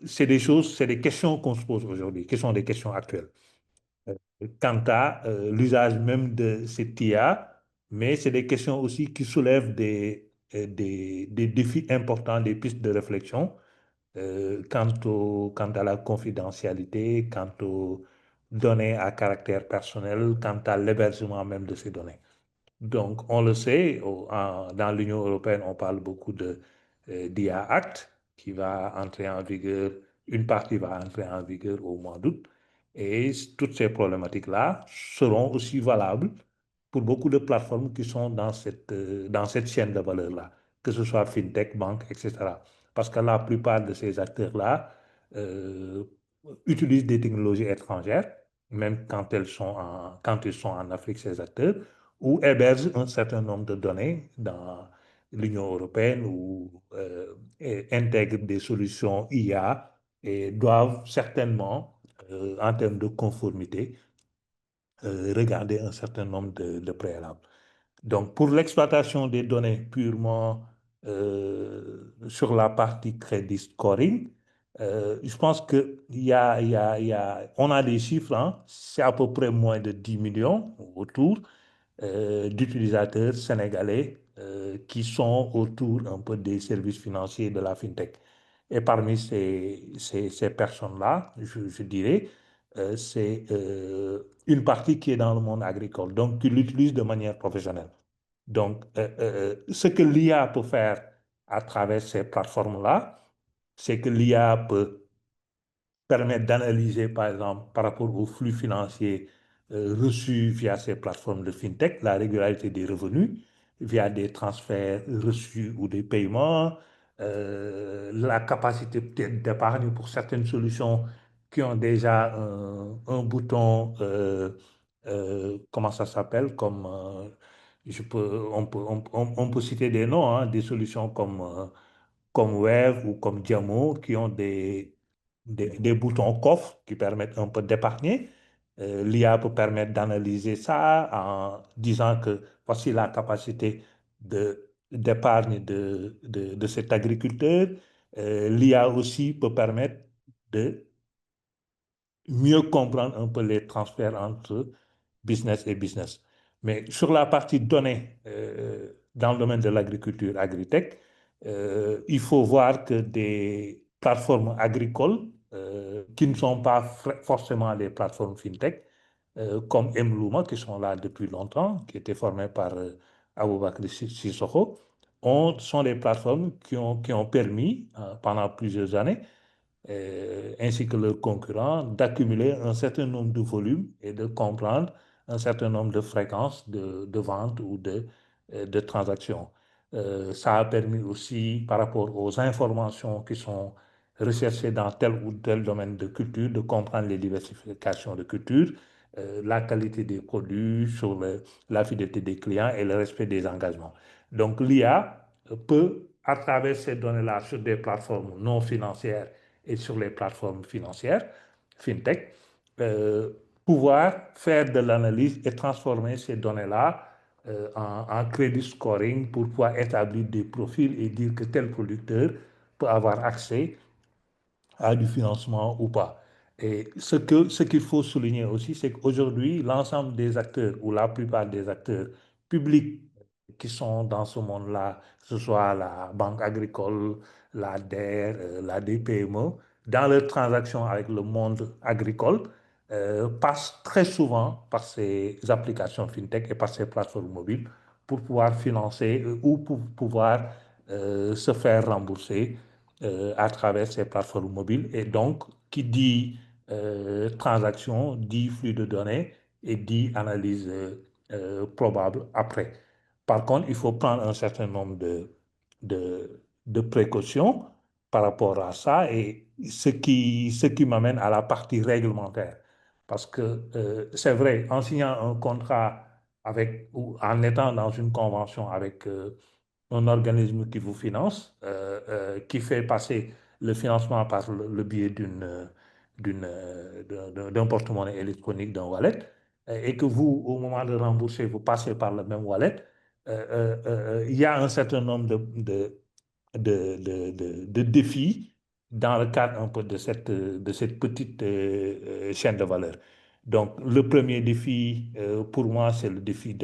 C'est des choses, c'est des questions qu'on se pose aujourd'hui, qui sont des questions actuelles quant à l'usage même de cette IA, mais c'est des questions aussi qui soulèvent des défis importants, des pistes de réflexion quant à la confidentialité, quant aux données à caractère personnel, quant à l'hébergement même de ces données. Donc, on le sait, dans l'Union européenne, on parle beaucoup d'IA Act qui va entrer en vigueur, une partie va entrer en vigueur au mois d'août. Et toutes ces problématiques-là seront aussi valables pour beaucoup de plateformes qui sont dans cette chaîne de valeur-là, que ce soit FinTech, banque, etc. Parce que la plupart de ces acteurs-là utilisent des technologies étrangères même quand ils sont en Afrique, ces acteurs, ou hébergent un certain nombre de données dans l'Union européenne ou et intègrent des solutions IA et doivent certainement, en termes de conformité, regarder un certain nombre de préalables. Donc, pour l'exploitation des données purement sur la partie crédit scoring, je pense on a des chiffres, hein, c'est à peu près moins de 10 millions autour d'utilisateurs sénégalais qui sont autour un peu des services financiers de la FinTech. Et parmi ces personnes-là, je dirais, c'est une partie qui est dans le monde agricole, donc qui l'utilise de manière professionnelle. Donc, ce que l'IA peut faire à travers ces plateformes-là, c'est que l'IA peut permettre d'analyser, par exemple, par rapport aux flux financiers reçus via ces plateformes de FinTech, la régularité des revenus via des transferts reçus ou des paiements, la capacité peut-être d'épargne pour certaines solutions qui ont déjà un bouton, comment ça s'appelle, comme on peut citer des noms, hein, des solutions comme Wave ou comme Diamo qui ont des boutons coffre qui permettent un peu d'épargner. L'IA peut permettre d'analyser ça en disant que voici la capacité d'épargne de cet agriculteur. L'IA aussi peut permettre de mieux comprendre un peu les transferts entre business et business. Mais sur la partie données, dans le domaine de l'agriculture, agritech, il faut voir que des plateformes agricoles qui ne sont pas forcément des plateformes fintech, comme Mluma, qui sont là depuis longtemps, qui étaient formées par Aboubakr Sissoko, sont des plateformes qui ont permis, pendant plusieurs années, ainsi que leurs concurrents, d'accumuler un certain nombre de volumes et de comprendre un certain nombre de fréquences de vente ou de transactions. Ça a permis aussi, par rapport aux informations qui sont recherchées dans tel ou tel domaine de culture, de comprendre les diversifications de culture, la qualité des produits, sur la fidélité des clients et le respect des engagements. Donc l'IA peut, à travers ces données-là, sur des plateformes non financières, et sur les plateformes financières, FinTech, euh, pouvoir faire de l'analyse et transformer ces données-là en crédit scoring pour pouvoir établir des profils et dire que tel producteur peut avoir accès à du financement ou pas. Et ce qu'il faut souligner aussi, c'est qu'aujourd'hui, l'ensemble des acteurs ou la plupart des acteurs publics qui sont dans ce monde-là, que ce soit la Banque agricole, la DER, la DPME, dans leurs transactions avec le monde agricole, passent très souvent par ces applications FinTech et par ces plateformes mobiles pour pouvoir financer ou pour pouvoir se faire rembourser à travers ces plateformes mobiles. Et donc, qui dit transaction, dit flux de données et dit analyse probable après. Par contre, il faut prendre un certain nombre de précautions par rapport à ça et ce qui m'amène à la partie réglementaire. Parce que c'est vrai, en signant un contrat avec, ou en étant dans une convention avec un organisme qui vous finance, qui fait passer le financement par le biais d'un porte-monnaie électronique, d'un wallet, et que vous, au moment de rembourser, vous passez par le même wallet, il y a un certain nombre de défis dans le cadre un peu de cette petite chaîne de valeur. Donc, le premier défi, pour moi, c'est le défi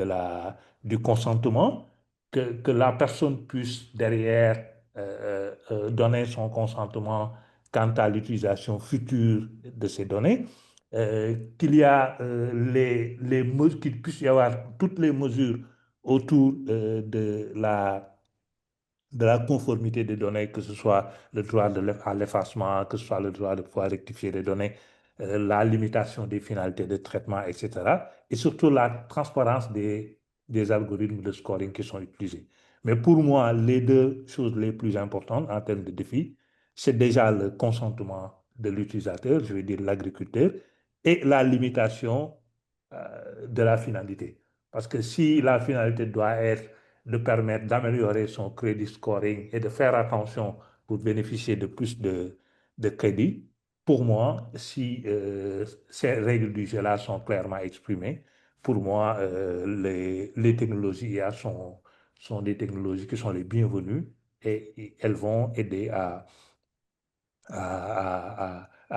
du consentement, que la personne puisse derrière donner son consentement quant à l'utilisation future de ces données, qu'il y a qu'il puisse y avoir toutes les mesures autour de la conformité des données, que ce soit le droit à l'effacement, que ce soit le droit de pouvoir rectifier les données, la limitation des finalités de traitement, etc. Et surtout la transparence des algorithmes de scoring qui sont utilisés. Mais pour moi, les deux choses les plus importantes en termes de défis, c'est déjà le consentement de l'utilisateur, je veux dire l'agriculteur, et la limitation de la finalité. Parce que si la finalité doit être de permettre d'améliorer son crédit scoring et de faire attention pour bénéficier de plus de crédit, pour moi, si ces règles du jeu-là sont clairement exprimées, pour moi, les technologies IA sont des technologies qui sont les bienvenues et elles vont aider à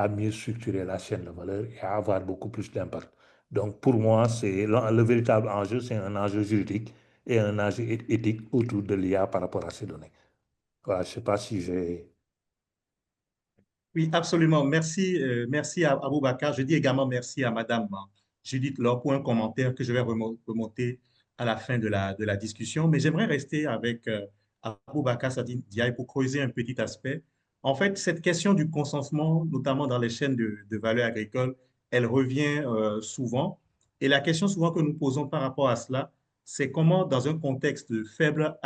mieux structurer la chaîne de valeur et à avoir beaucoup plus d'impact. Donc, pour moi, le véritable enjeu, c'est un enjeu juridique et un enjeu éthique autour de l'IA par rapport à ces données. Voilà, je ne sais pas si j'ai... Oui, absolument. Merci, merci à Aboubacar. Je dis également merci à Madame Judith Laure pour un commentaire que je vais remonter à la fin de la discussion. Mais j'aimerais rester avec Aboubacar Sadine Diaye pour creuser un petit aspect. En fait, cette question du consentement, notamment dans les chaînes de valeur agricole, elle revient souvent. Et la question souvent que nous posons par rapport à cela, c'est comment, dans un contexte de faible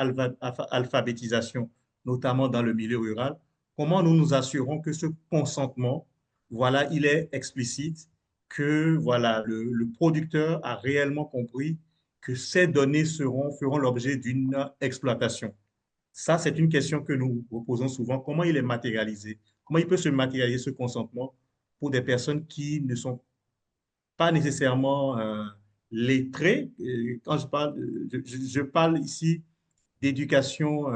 alphabétisation, notamment dans le milieu rural, comment nous nous assurons que ce consentement, voilà, il est explicite, que voilà, le producteur a réellement compris que ces données feront l'objet d'une exploitation. Ça, c'est une question que nous vous posons souvent. Comment il est matérialisé? Comment il peut se matérialiser ce consentement pour des personnes qui ne sont pas nécessairement lettrées? Quand je parle, je parle ici d'éducation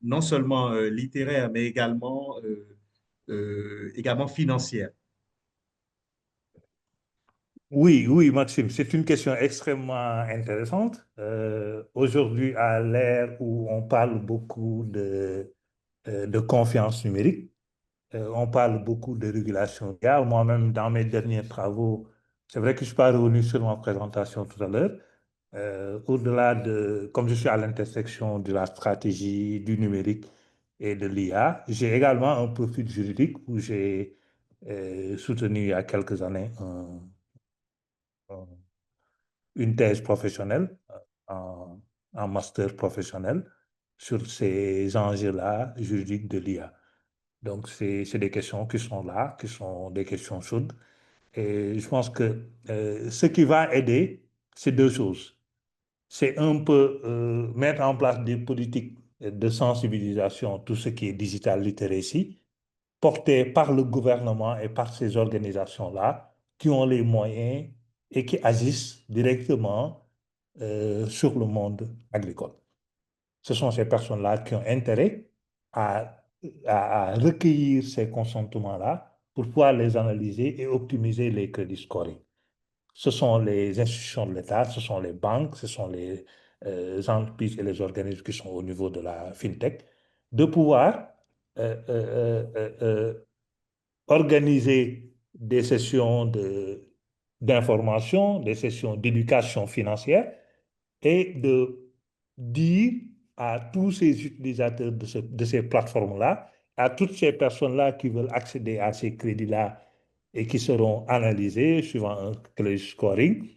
non seulement littéraire, mais également financière. Oui, oui, Maxime, c'est une question extrêmement intéressante. Aujourd'hui, à l'ère où on parle beaucoup de confiance numérique, on parle beaucoup de régulation IA. Moi-même, dans mes derniers travaux, c'est vrai que je ne suis pas revenu sur ma présentation tout à l'heure. Au-delà de, comme je suis à l'intersection de la stratégie, du numérique et de l'IA, j'ai également un profil juridique où j'ai soutenu il y a quelques années un- une thèse professionnelle, en master professionnel sur ces enjeux-là juridiques de l'IA. Donc, c'est des questions qui sont là, qui sont des questions chaudes. Et je pense que ce qui va aider, c'est deux choses. C'est un peu mettre en place des politiques de sensibilisation, tout ce qui est digital literacy, portées par le gouvernement et par ces organisations-là qui ont les moyens et qui agissent directement sur le monde agricole. Ce sont ces personnes-là qui ont intérêt à, à recueillir ces consentements-là pour pouvoir les analyser et optimiser les crédits scoring. Ce sont les institutions de l'État, ce sont les banques, ce sont les entreprises et les organismes qui sont au niveau de la FinTech, de pouvoir euh, euh, euh, euh, organiser des sessions d'information, des sessions d'éducation financière et de dire à tous ces utilisateurs de ces plateformes-là, à toutes ces personnes-là qui veulent accéder à ces crédits-là et qui seront analysés suivant un crédit scoring,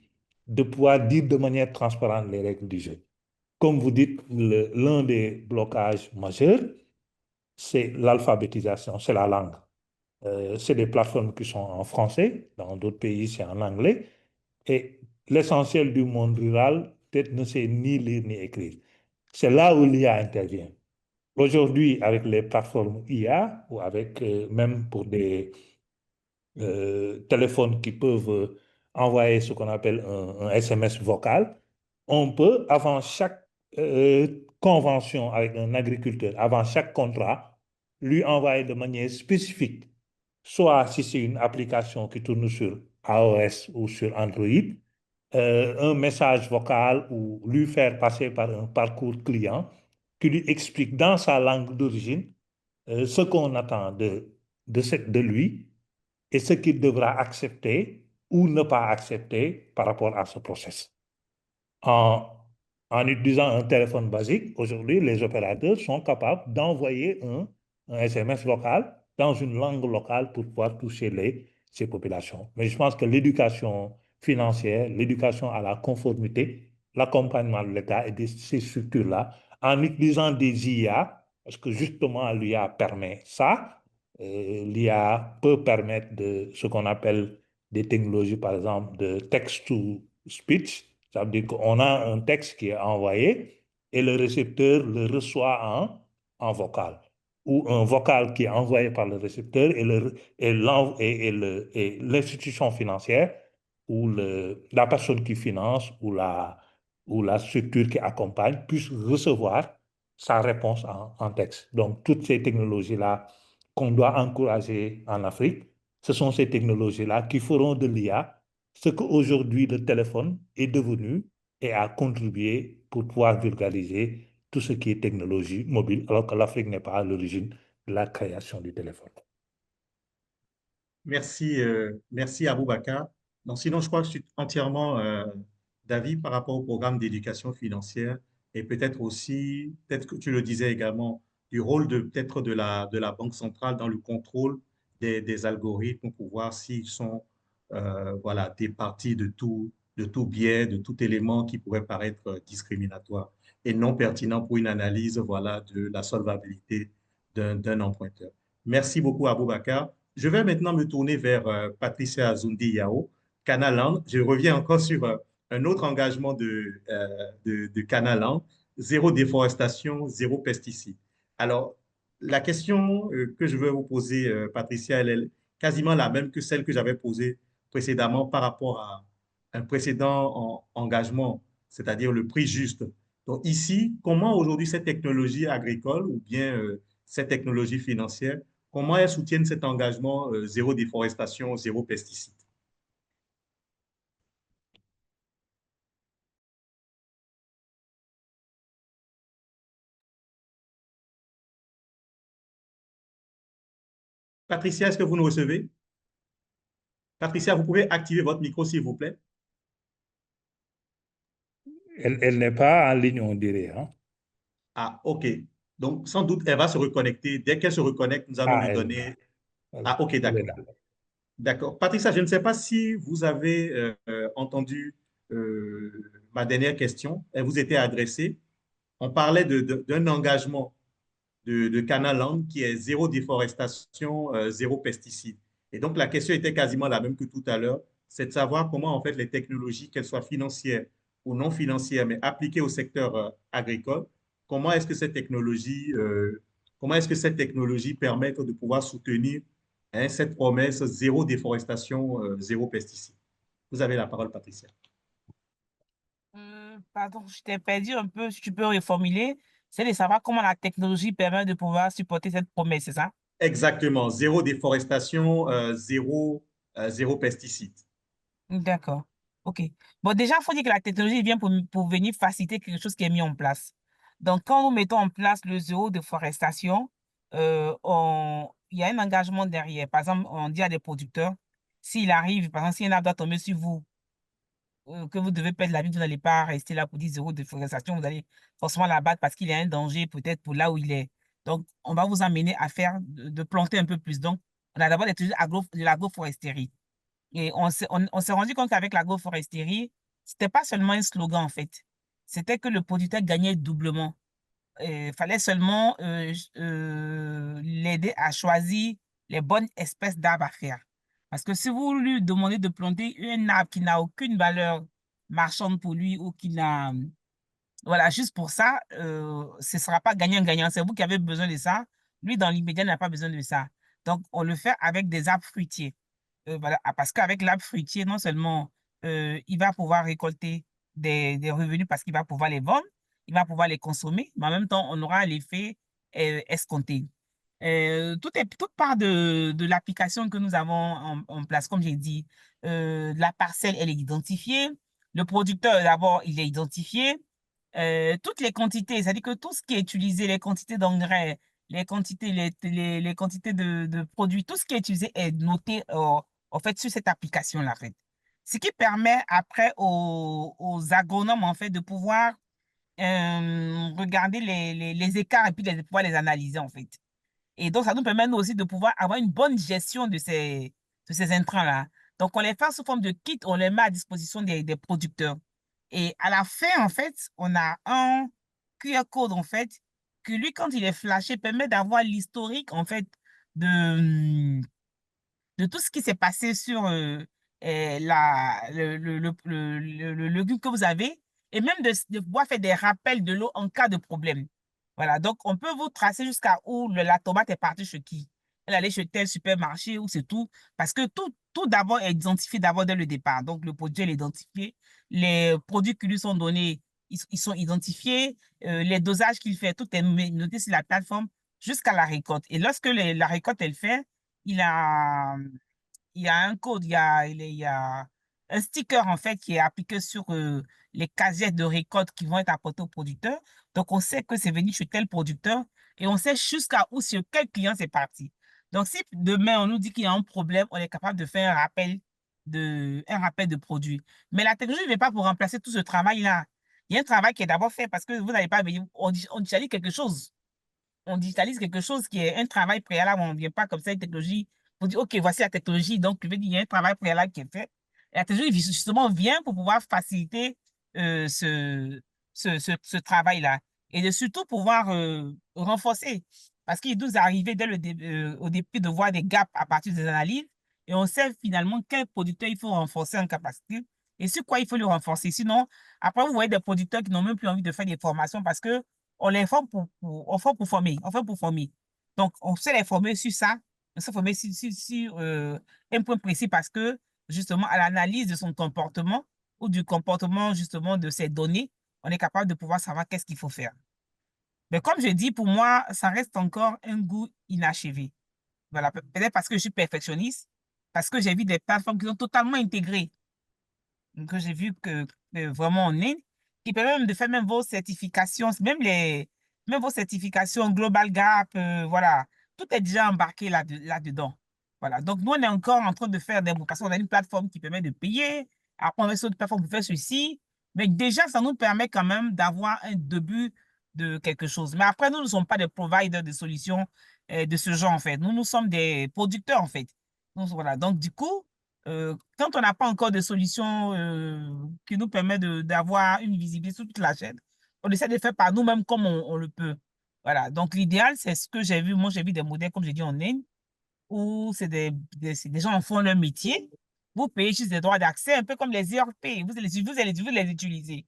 de pouvoir dire de manière transparente les règles du jeu. Comme vous dites, l'un des blocages majeurs, c'est l'alphabétisation, c'est la langue. C'est des plateformes qui sont en français, dans d'autres pays, c'est en anglais. Et l'essentiel du monde rural, peut-être ne sait ni lire ni écrire. C'est là où l'IA intervient. Aujourd'hui, avec les plateformes IA, ou avec même pour des téléphones qui peuvent envoyer ce qu'on appelle un SMS vocal, on peut, avant chaque convention avec un agriculteur, avant chaque contrat, lui envoyer de manière spécifique, soit si c'est une application qui tourne sur iOS ou sur Android, un message vocal ou lui faire passer par un parcours client qui lui explique dans sa langue d'origine ce qu'on attend de lui et ce qu'il devra accepter ou ne pas accepter par rapport à ce process. En, en utilisant un téléphone basique, aujourd'hui, les opérateurs sont capables d'envoyer un SMS vocal dans une langue locale pour pouvoir toucher ces populations. Mais je pense que l'éducation financière, l'éducation à la conformité, l'accompagnement de l'État et de ces structures-là, en utilisant des IA, parce que justement l'IA permet ça, l'IA peut permettre de ce qu'on appelle des technologies, par exemple, de text-to-speech. Ça veut dire qu'on a un texte qui est envoyé et le récepteur le reçoit en vocal. Ou un vocal qui est envoyé par le récepteur et l'institution financière ou la personne qui finance ou la structure qui accompagne puisse recevoir sa réponse en texte. Donc, toutes ces technologies-là qu'on doit encourager en Afrique, ce sont ces technologies-là qui feront de l'IA ce qu'aujourd'hui le téléphone est devenu et a contribué pour pouvoir vulgariser tout ce qui est technologie mobile, alors que l'Afrique n'est pas à l'origine de la création du téléphone. Merci Aboubacar. Donc, sinon, je crois que je suis entièrement d'avis par rapport au programme d'éducation financière et peut-être aussi, peut-être que tu le disais également, du rôle de peut-être de la Banque centrale dans le contrôle des algorithmes pour voir s'ils sont voilà, départis de tout biais, de tout élément qui pourrait paraître discriminatoire et non pertinent pour une analyse voilà, de la solvabilité d'un emprunteur. Merci beaucoup Aboubacar. Je vais maintenant me tourner vers Patricia Azundi Yao, Canalan. Je reviens encore sur un autre engagement de Canalan, zéro déforestation, zéro pesticide. Alors, la question que je veux vous poser, Patricia, elle est quasiment la même que celle que j'avais posée précédemment par rapport à un précédent engagement, c'est-à-dire le prix juste. Donc ici, comment aujourd'hui cette technologie agricole ou bien cette technologie financière, comment elles soutiennent cet engagement zéro déforestation, zéro pesticide? Patricia, est-ce que vous nous recevez? Patricia, vous pouvez activer votre micro, s'il vous plaît. Elle n'est pas en ligne, on dirait. Hein? Ah, OK. Donc, sans doute, elle va se reconnecter. Dès qu'elle se reconnecte, nous allons Ah, lui donner. elle, Ah, OK, elle est d'accord. là. D'accord. Patricia, je ne sais pas si vous avez entendu ma dernière question. Elle vous était adressée. On parlait d'un engagement de Canaland qui est zéro déforestation, zéro pesticide. Et donc, la question était quasiment la même que tout à l'heure, c'est de savoir comment, en fait, les technologies, qu'elles soient financières ou non financières, mais appliquées au secteur agricole, comment est-ce que comment est-ce que cette technologie permet de pouvoir soutenir hein, cette promesse zéro déforestation, zéro pesticide. Vous avez la parole, Patricia. Pardon, je t'ai perdu un peu. Si tu peux reformuler, c'est de savoir comment la technologie permet de pouvoir supporter cette promesse, c'est ça? Exactement, zéro déforestation, zéro pesticide. D'accord. OK. Bon, déjà, il faut dire que la technologie vient pour venir faciliter quelque chose qui est mis en place. Donc, quand nous mettons en place le zéro déforestation, il y a un engagement derrière. Par exemple, on dit à des producteurs, s'il arrive, par exemple, si un arbre doit tomber sur vous, que vous devez perdre la vie, vous n'allez pas rester là pour dire zéro déforestation, vous allez forcément l'abattre parce qu'il y a un danger peut-être pour là où il est. Donc, on va vous amener à faire, de planter un peu plus. Donc, on a d'abord de l'agroforesterie. Et on s'est rendu compte qu'avec l'agroforesterie, c'était pas seulement un slogan, en fait. C'était que le producteur gagnait doublement. Il fallait seulement l'aider à choisir les bonnes espèces d'arbres à faire. Parce que si vous lui demandez de planter un arbre qui n'a aucune valeur marchande pour lui ou qui n'a... Voilà, juste pour ça, ce ne sera pas gagnant-gagnant. C'est vous qui avez besoin de ça. Lui, dans l'immédiat, n'a pas besoin de ça. Donc, on le fait avec des arbres fruitiers. Voilà, parce qu'avec l'arbre fruitier, non seulement il va pouvoir récolter des revenus parce qu'il va pouvoir les vendre, il va pouvoir les consommer, mais en même temps, on aura l'effet escompté. Toute part de l'application que nous avons en place, comme j'ai dit, la parcelle, elle est identifiée. Le producteur, d'abord, il est identifié. Toutes les quantités, c'est-à-dire que tout ce qui est utilisé, les quantités d'engrais, les quantités de produits, tout ce qui est utilisé est noté en fait, sur cette application-là. En fait. Ce qui permet après aux agronomes en fait, de pouvoir regarder les écarts et puis de pouvoir les analyser en fait. Et donc, ça nous permet nous aussi de pouvoir avoir une bonne gestion de ces intrants-là. Donc, on les fait sous forme de kit, on les met à disposition des producteurs. Et à la fin, en fait, on a un QR code, en fait, que lui, quand il est flashé, permet d'avoir l'historique, en fait, de tout ce qui s'est passé sur le légume que vous avez et même de pouvoir faire des rappels de l'eau en cas de problème. Voilà, donc on peut vous tracer jusqu'à où la tomate est partie chez qui. Elle allait chez tel supermarché ou c'est tout. Parce que tout d'abord est identifié d'abord dès le départ. Donc le produit est identifié. Les produits qui lui sont donnés, ils sont identifiés. Les dosages qu'il fait, tout est noté sur la plateforme jusqu'à la récolte. Et lorsque la récolte est faite, il a, il y a un code, il y a un sticker en fait qui est appliqué sur les casiers de récolte qui vont être apportés au producteur. Donc, on sait que c'est venu chez tel producteur et on sait jusqu'à où, sur quel client c'est parti. Donc, si demain on nous dit qu'il y a un problème, on est capable de faire un rappel de produit. Mais la technologie ne vient pas pour remplacer tout ce travail-là. Il y a un travail qui est d'abord fait parce que vous n'allez pas venir, on digitalise quelque chose. On digitalise quelque chose qui est un travail préalable. On ne vient pas comme ça, une technologie. On dit, OK, voici la technologie. Donc, je veux dire, il y a un travail préalable qui est fait. Et la technologie, justement, vient pour pouvoir faciliter ce travail-là. Et de surtout pouvoir renforcer. Parce qu'il nous est arrivé au début de voir des gaps à partir des analyses. Et on sait finalement quel producteur il faut renforcer en capacité et sur quoi il faut le renforcer. Sinon, après, vous voyez des producteurs qui n'ont même plus envie de faire des formations parce que on les forme on forme pour former, on forme pour former. Donc, on sait les former sur ça, on sait former sur un point précis parce que, justement, à l'analyse de son comportement ou du comportement, justement, de ses données, on est capable de pouvoir savoir qu'est-ce qu'il faut faire. Mais comme je dis, pour moi, ça reste encore un goût inachevé. Voilà, peut-être parce que je suis perfectionniste, parce que j'ai vu des plateformes qui sont totalement intégrées que j'ai vu que vraiment en ligne, qui permet même de faire même vos certifications, même vos certifications Global Gap, voilà, tout est déjà embarqué là-dedans. Voilà, donc nous, on est encore en train de faire parce qu'on a une plateforme qui permet de payer, après on a sur une plateforme pour faire ceci, mais déjà, ça nous permet quand même d'avoir un début de quelque chose. Mais après, nous ne sommes pas des providers de solutions de ce genre, en fait. Nous sommes des producteurs, en fait. Donc, voilà, donc du coup, quand on n'a pas encore de solution qui nous permet d'avoir une visibilité sur toute la chaîne, on essaie de faire par nous-mêmes comme on le peut. Voilà. Donc, l'idéal, c'est ce que j'ai vu. Moi, j'ai vu des modèles, comme j'ai dit, en ligne, où c'est des gens en font leur métier. Vous payez juste des droits d'accès, un peu comme les IRP. Vous les utiliser.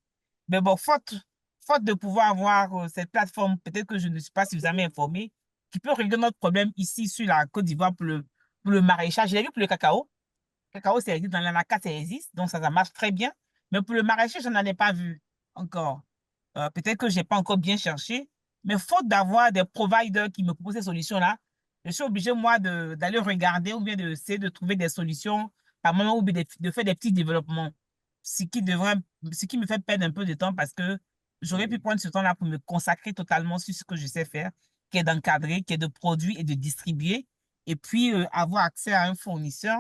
Mais bon, faute de pouvoir avoir cette plateforme, peut-être que je ne suis pas suffisamment informé, qui peut régler notre problème ici sur la Côte d'Ivoire pour le maraîchage. Je l'ai vu pour le cacao. Cacao, ça existe, dans l'anacarde, ça existe, donc ça marche très bien. Mais pour le maraîcher, je n'en ai pas vu encore. Peut-être que je n'ai pas encore bien cherché, mais faute d'avoir des providers qui me proposent ces solutions-là, je suis obligé, moi, d'aller regarder ou bien d'essayer de trouver des solutions par moment ou bien de faire des petits développements. Ce qui me fait perdre un peu de temps parce que j'aurais pu prendre ce temps-là pour me consacrer totalement sur ce que je sais faire, qui est d'encadrer, qui est de produire et de distribuer, et puis avoir accès à un fournisseur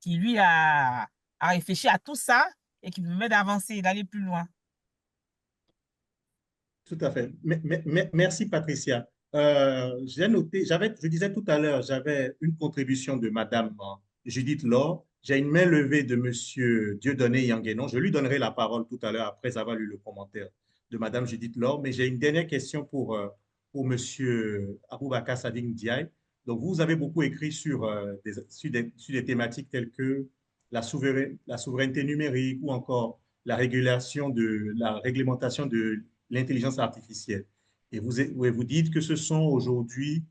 qui, lui, a réfléchi à tout ça et qui me permet d'avancer et d'aller plus loin. Tout à fait. Merci, Patricia. J'ai noté, je disais tout à l'heure, j'avais une contribution de Madame Judith Laure. J'ai une main levée de Monsieur Dieudonné Yanguenon. Je lui donnerai la parole tout à l'heure après avoir lu le commentaire de Madame Judith Laure. Mais j'ai une dernière question pour Monsieur Aboubakar Sading Ndiaye. Donc, vous avez beaucoup écrit sur des thématiques telles que la souveraineté numérique ou encore la réglementation de l'intelligence artificielle. Et vous dites que ce sont aujourd'hui,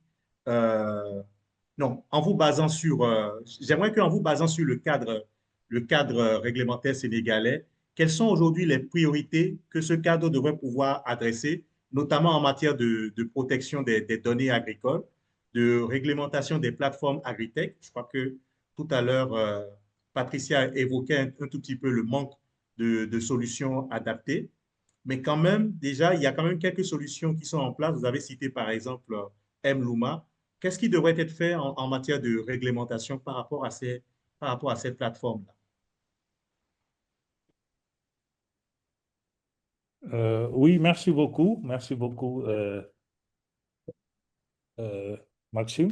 non, en vous basant sur, j'aimerais qu'en vous basant sur le cadre réglementaire sénégalais, quelles sont aujourd'hui les priorités que ce cadre devrait pouvoir adresser, notamment en matière de protection des données agricoles, de réglementation des plateformes agritech. Je crois que tout à l'heure, Patricia évoquait un tout petit peu le manque de solutions adaptées. Mais quand même, déjà, il y a quand même quelques solutions qui sont en place. Vous avez cité par exemple M-Luma. Qu'est-ce qui devrait être fait en matière de réglementation par rapport à ces plateformes-là? Oui, merci beaucoup. Merci beaucoup, Maxime.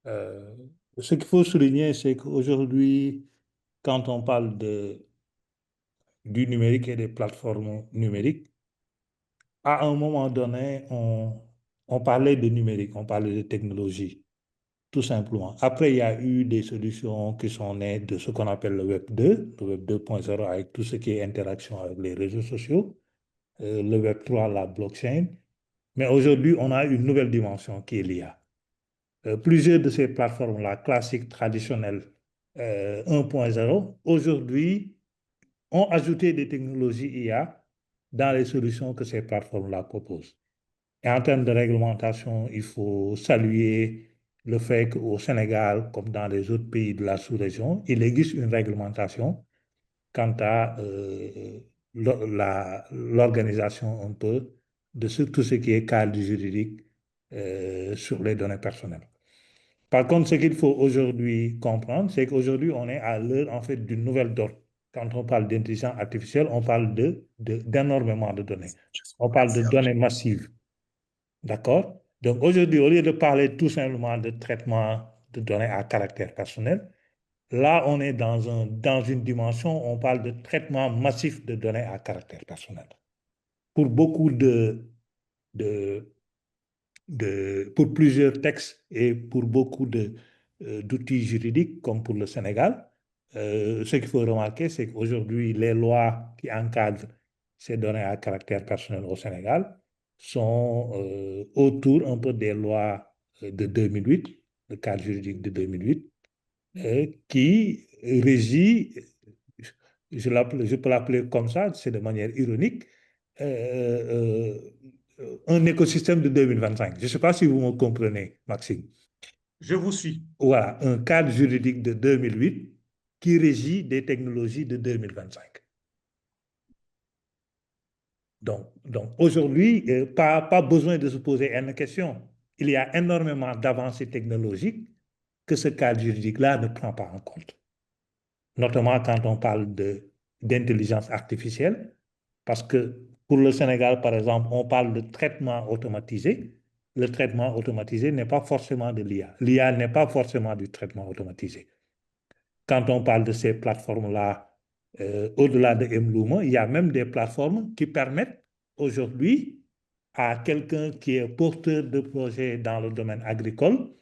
Euh, Ce qu'il faut souligner, c'est qu'aujourd'hui, quand on parle du numérique et des plateformes numériques, à un moment donné, on parlait de numérique, on parlait de technologie. tout simplement. Après, il y a eu des solutions qui sont nées de ce qu'on appelle le Web 2, le Web 2.0 avec tout ce qui est interaction avec les réseaux sociaux, le Web 3, la blockchain. Mais aujourd'hui, on a une nouvelle dimension qui est l'IA. Plusieurs de ces plateformes-là, classiques, traditionnelles, 1.0, aujourd'hui, ont ajouté des technologies IA dans les solutions que ces plateformes-là proposent. Et en termes de réglementation, il faut saluer le fait qu'au Sénégal, comme dans les autres pays de la sous-région, il existe une réglementation quant à l'organisation un peu de tout ce qui est cadre juridique sur les données personnelles. Par contre, ce qu'il faut aujourd'hui comprendre, c'est qu'aujourd'hui, on est à l'heure en fait d'une nouvelle donne. Quand on parle d'intelligence artificielle, on parle d'énormément de données. On parle de données massives. D'accord? Donc aujourd'hui, au lieu de parler tout simplement de traitement de données à caractère personnel, là, on est dans une dimension, on parle de traitement massif de données à caractère personnel. Pour beaucoup pour plusieurs textes et pour beaucoup d'outils juridiques, comme pour le Sénégal, ce qu'il faut remarquer, c'est qu'aujourd'hui, les lois qui encadrent ces données à caractère personnel au Sénégal sont autour un peu des lois de 2008, le cadre juridique de 2008, qui régit, je peux l'appeler comme ça, c'est de manière ironique, un écosystème de 2025. Je ne sais pas si vous me comprenez, Maxime. Je vous suis. Voilà, un cadre juridique de 2008 qui régit des technologies de 2025. Donc aujourd'hui, pas besoin de se poser une question. Il y a énormément d'avancées technologiques que ce cadre juridique-là ne prend pas en compte. Notamment quand on parle d'intelligence artificielle, parce que pour le Sénégal, par exemple, on parle de traitement automatisé. Le traitement automatisé n'est pas forcément de l'IA. L'IA n'est pas forcément du traitement automatisé. Quand on parle de ces plateformes-là, au-delà de Mlouma, il y a même des plateformes qui permettent aujourd'hui à quelqu'un qui est porteur de projet dans le domaine agricole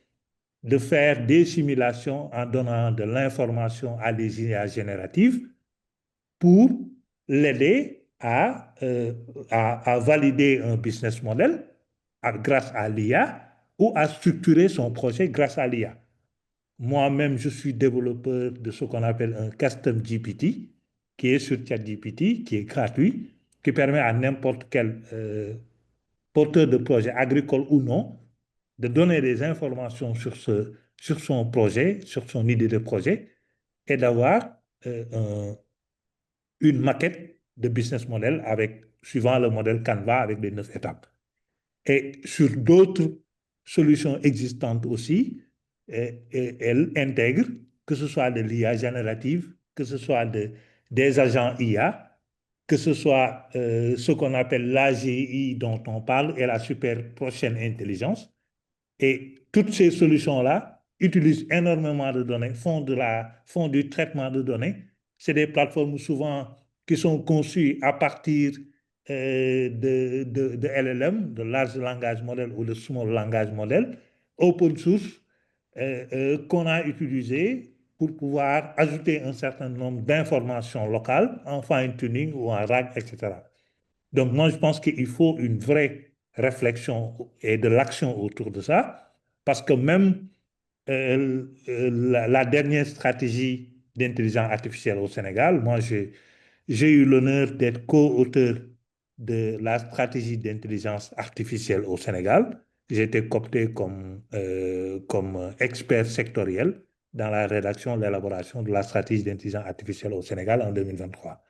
de faire des simulations en donnant de l'information à des IA génératives pour l'aider à valider un business model grâce à l'IA ou à structurer son projet grâce à l'IA. Moi-même, je suis développeur de ce qu'on appelle un custom GPT, qui est sur ChatGPT, qui est gratuit, qui permet à n'importe quel porteur de projet agricole ou non de donner des informations sur son projet, sur son idée de projet, et d'avoir une maquette de business model suivant le modèle Canva avec les 9 étapes. Et sur d'autres solutions existantes aussi, elle intègre, que ce soit de l'IA générative, que ce soit des agents IA, que ce soit ce qu'on appelle l'AGI dont on parle et la super prochaine intelligence. Et toutes ces solutions-là utilisent énormément de données, font du traitement de données. C'est des plateformes souvent qui sont conçues à partir de LLM, de large language model ou de small language model, open source, qu'on a utilisé pour pouvoir ajouter un certain nombre d'informations locales en fine-tuning ou en RAG, etc. Donc moi, je pense qu'il faut une vraie réflexion et de l'action autour de ça, parce que même la dernière stratégie d'intelligence artificielle au Sénégal, moi, j'ai eu l'honneur d'être co-auteur de la stratégie d'intelligence artificielle au Sénégal. J'ai été coopté comme expert sectoriel dans la rédaction, l'élaboration de la stratégie d'intelligence artificielle au Sénégal en 2023.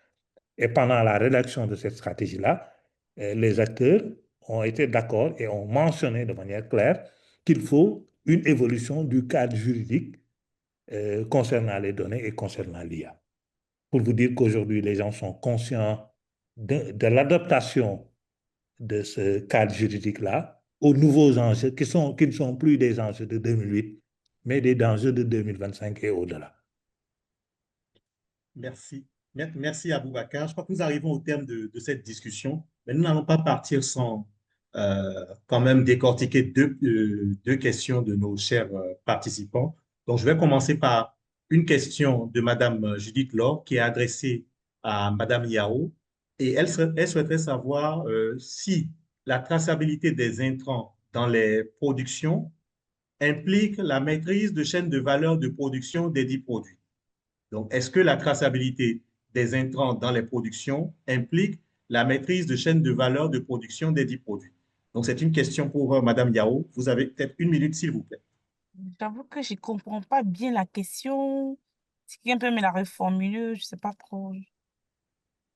Et pendant la rédaction de cette stratégie-là, les acteurs ont été d'accord et ont mentionné de manière claire qu'il faut une évolution du cadre juridique concernant les données et concernant l'IA. Pour vous dire qu'aujourd'hui, les gens sont conscients de l'adaptation de ce cadre juridique-là aux nouveaux enjeux qui ne sont plus des enjeux de 2008, mais des enjeux de 2025 et au-delà. Merci. Merci Aboubacar. Je crois que nous arrivons au terme de cette discussion, mais nous n'allons pas partir sans quand même décortiquer deux questions de nos chers participants. Donc, je vais commencer par une question de Madame Judith Laure qui est adressée à Madame Yao et elle souhaiterait savoir si la traçabilité des intrants dans les productions implique la maîtrise de chaîne de valeur de production des dix produits. Donc, est-ce que la traçabilité des intrants dans les productions implique la maîtrise de chaîne de valeur de production des dix produits? Donc, c'est une question pour Madame Yao. Vous avez peut-être une minute, s'il vous plaît. J'avoue que je ne comprends pas bien la question. Si quelqu'un peut me la reformuler, je ne sais pas trop.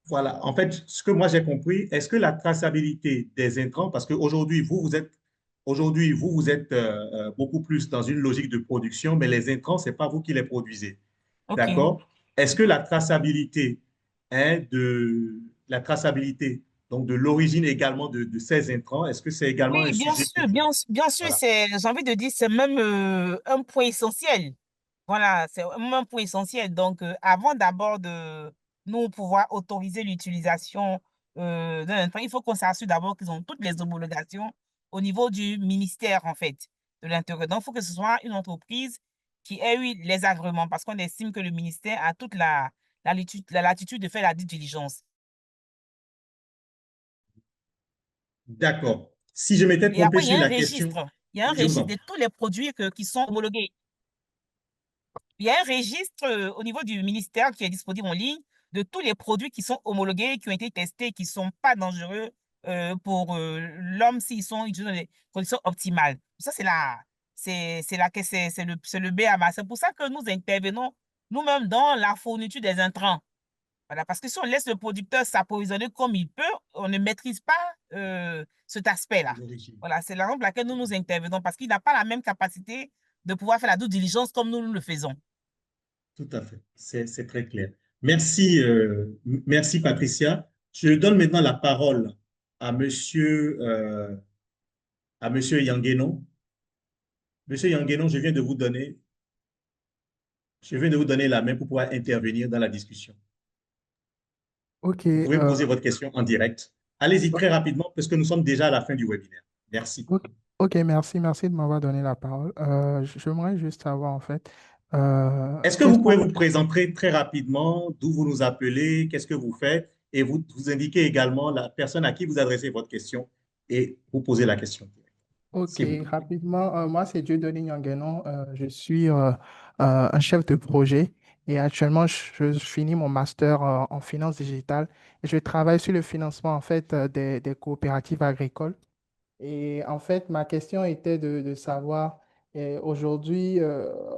Voilà. En fait, ce que moi j'ai compris, est-ce que la traçabilité des intrants, parce qu'aujourd'hui, vous êtes beaucoup plus dans une logique de production, mais les intrants, ce n'est pas vous qui les produisez. OK. D'accord? Est-ce que la traçabilité, la traçabilité donc de l'origine également de ces intrants, est-ce que c'est également un Oui, bien sujet sûr, pour vous? bien sûr, Voilà. j'ai envie de dire, c'est même un point essentiel. Voilà, c'est même un point essentiel. Donc, avant d'abord de nous pouvoir autoriser l'utilisation d'un intrant, il faut qu'on s'assure d'abord qu'ils ont toutes les homologations au niveau du ministère, en fait, de l'Intérieur. Donc, il faut que ce soit une entreprise qui ait eu les agréments parce qu'on estime que le ministère a toute la latitude de faire la due diligence. D'accord. Si je m'étais Et trompé après, il y sur a un la question, registre. Il y a un oui, je vous registre en de prie. tous les produits qui sont homologués. Il y a un registre au niveau du ministère qui est disponible en ligne de tous les produits qui sont homologués, qui ont été testés, qui ne sont pas dangereux pour l'homme s'ils sont utilisés dans les conditions optimales. Ça, c'est le B à bas. C'est pour ça que nous intervenons nous-mêmes dans la fourniture des intrants. Voilà, parce que si on laisse le producteur s'approvisionner comme il peut, on ne maîtrise pas cet aspect-là. L'origine. Voilà, c'est la raison pour laquelle nous intervenons, parce qu'il n'a pas la même capacité de pouvoir faire la due diligence comme nous le faisons. Tout à fait. C'est très clair. Merci, merci Patricia. Je donne maintenant la parole à monsieur Yangueno. Monsieur Yangueno, je viens de vous donner la main pour pouvoir intervenir dans la discussion. Ok, Vous pouvez poser votre question en direct. Allez-y très rapidement parce que nous sommes déjà à la fin du webinaire. Merci. ok, ok, merci de m'avoir donné la parole. J'aimerais juste savoir en fait, Est-ce que quels vous sont pouvez vous présenter très rapidement d'où vous nous appelez, qu'est-ce que vous faites et vous indiquez également la personne à qui vous adressez votre question et vous posez la question, Ok, s'il vous plaît. rapidement, moi c'est Dieudonné Nianguenon, je suis un chef de projet et actuellement je finis mon master en finance digitale et je travaille sur le financement en fait des coopératives agricoles. Et en fait, ma question était de savoir, aujourd'hui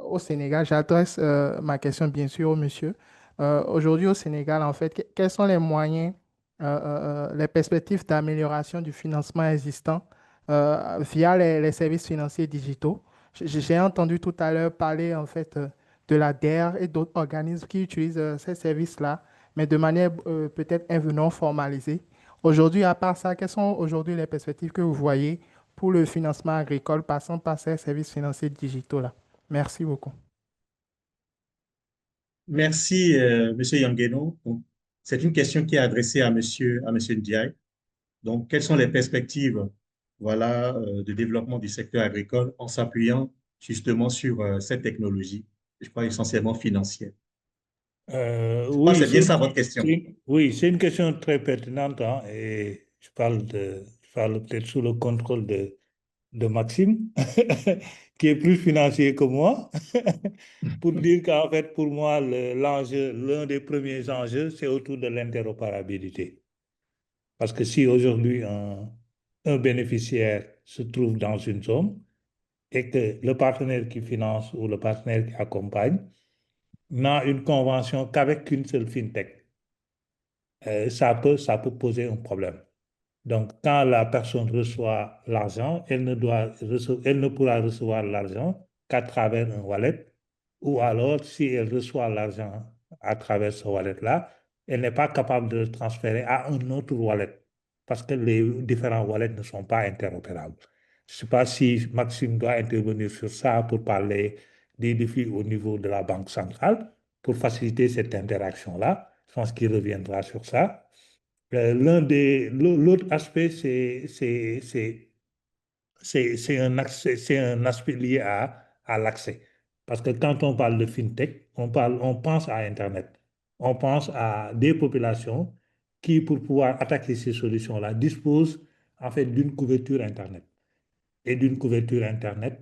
au Sénégal, j'adresse ma question bien sûr au monsieur. Aujourd'hui au Sénégal, en fait, quels sont les moyens, les perspectives d'amélioration du financement existant via les services financiers digitaux? J'ai entendu tout à l'heure parler en fait de la DER et d'autres organismes qui utilisent ces services-là, mais de manière peut-être non formalisée. Aujourd'hui, à part ça, quelles sont aujourd'hui les perspectives que vous voyez pour le financement agricole passant par ces services financiers digitaux là? Merci beaucoup. Merci, Monsieur Yangueno. Donc, c'est une question qui est adressée à monsieur Ndiaye. Donc, quelles sont les perspectives, voilà, de développement du secteur agricole en s'appuyant justement sur cette technologie, je crois essentiellement financière. Je crois que Oui, c'est bien ça votre question. oui, c'est une question très pertinente, hein, et je parle peut-être sous le contrôle de Maxime, qui est plus financier que moi, pour dire qu'en fait, pour moi, l'un des premiers enjeux, c'est autour de l'interopérabilité. Parce que si aujourd'hui un bénéficiaire se trouve dans une zone et que le partenaire qui finance ou le partenaire qui accompagne n'a une convention qu'avec une seule fintech, ça peut poser un problème. Donc, quand la personne reçoit l'argent, elle ne pourra recevoir l'argent qu'à travers un wallet, ou alors, si elle reçoit l'argent à travers ce wallet-là, elle n'est pas capable de le transférer à un autre wallet, parce que les différents wallets ne sont pas interopérables. Je ne sais pas si Maxime doit intervenir sur ça pour parler des défis au niveau de la Banque centrale, pour faciliter cette interaction-là. Je pense qu'il reviendra sur ça. L'autre aspect, c'est un aspect lié à l'accès. Parce que quand on parle de fintech, on pense à Internet. On pense à des populations qui, pour pouvoir attaquer ces solutions-là, disposent en fait d'une couverture Internet et d'une couverture Internet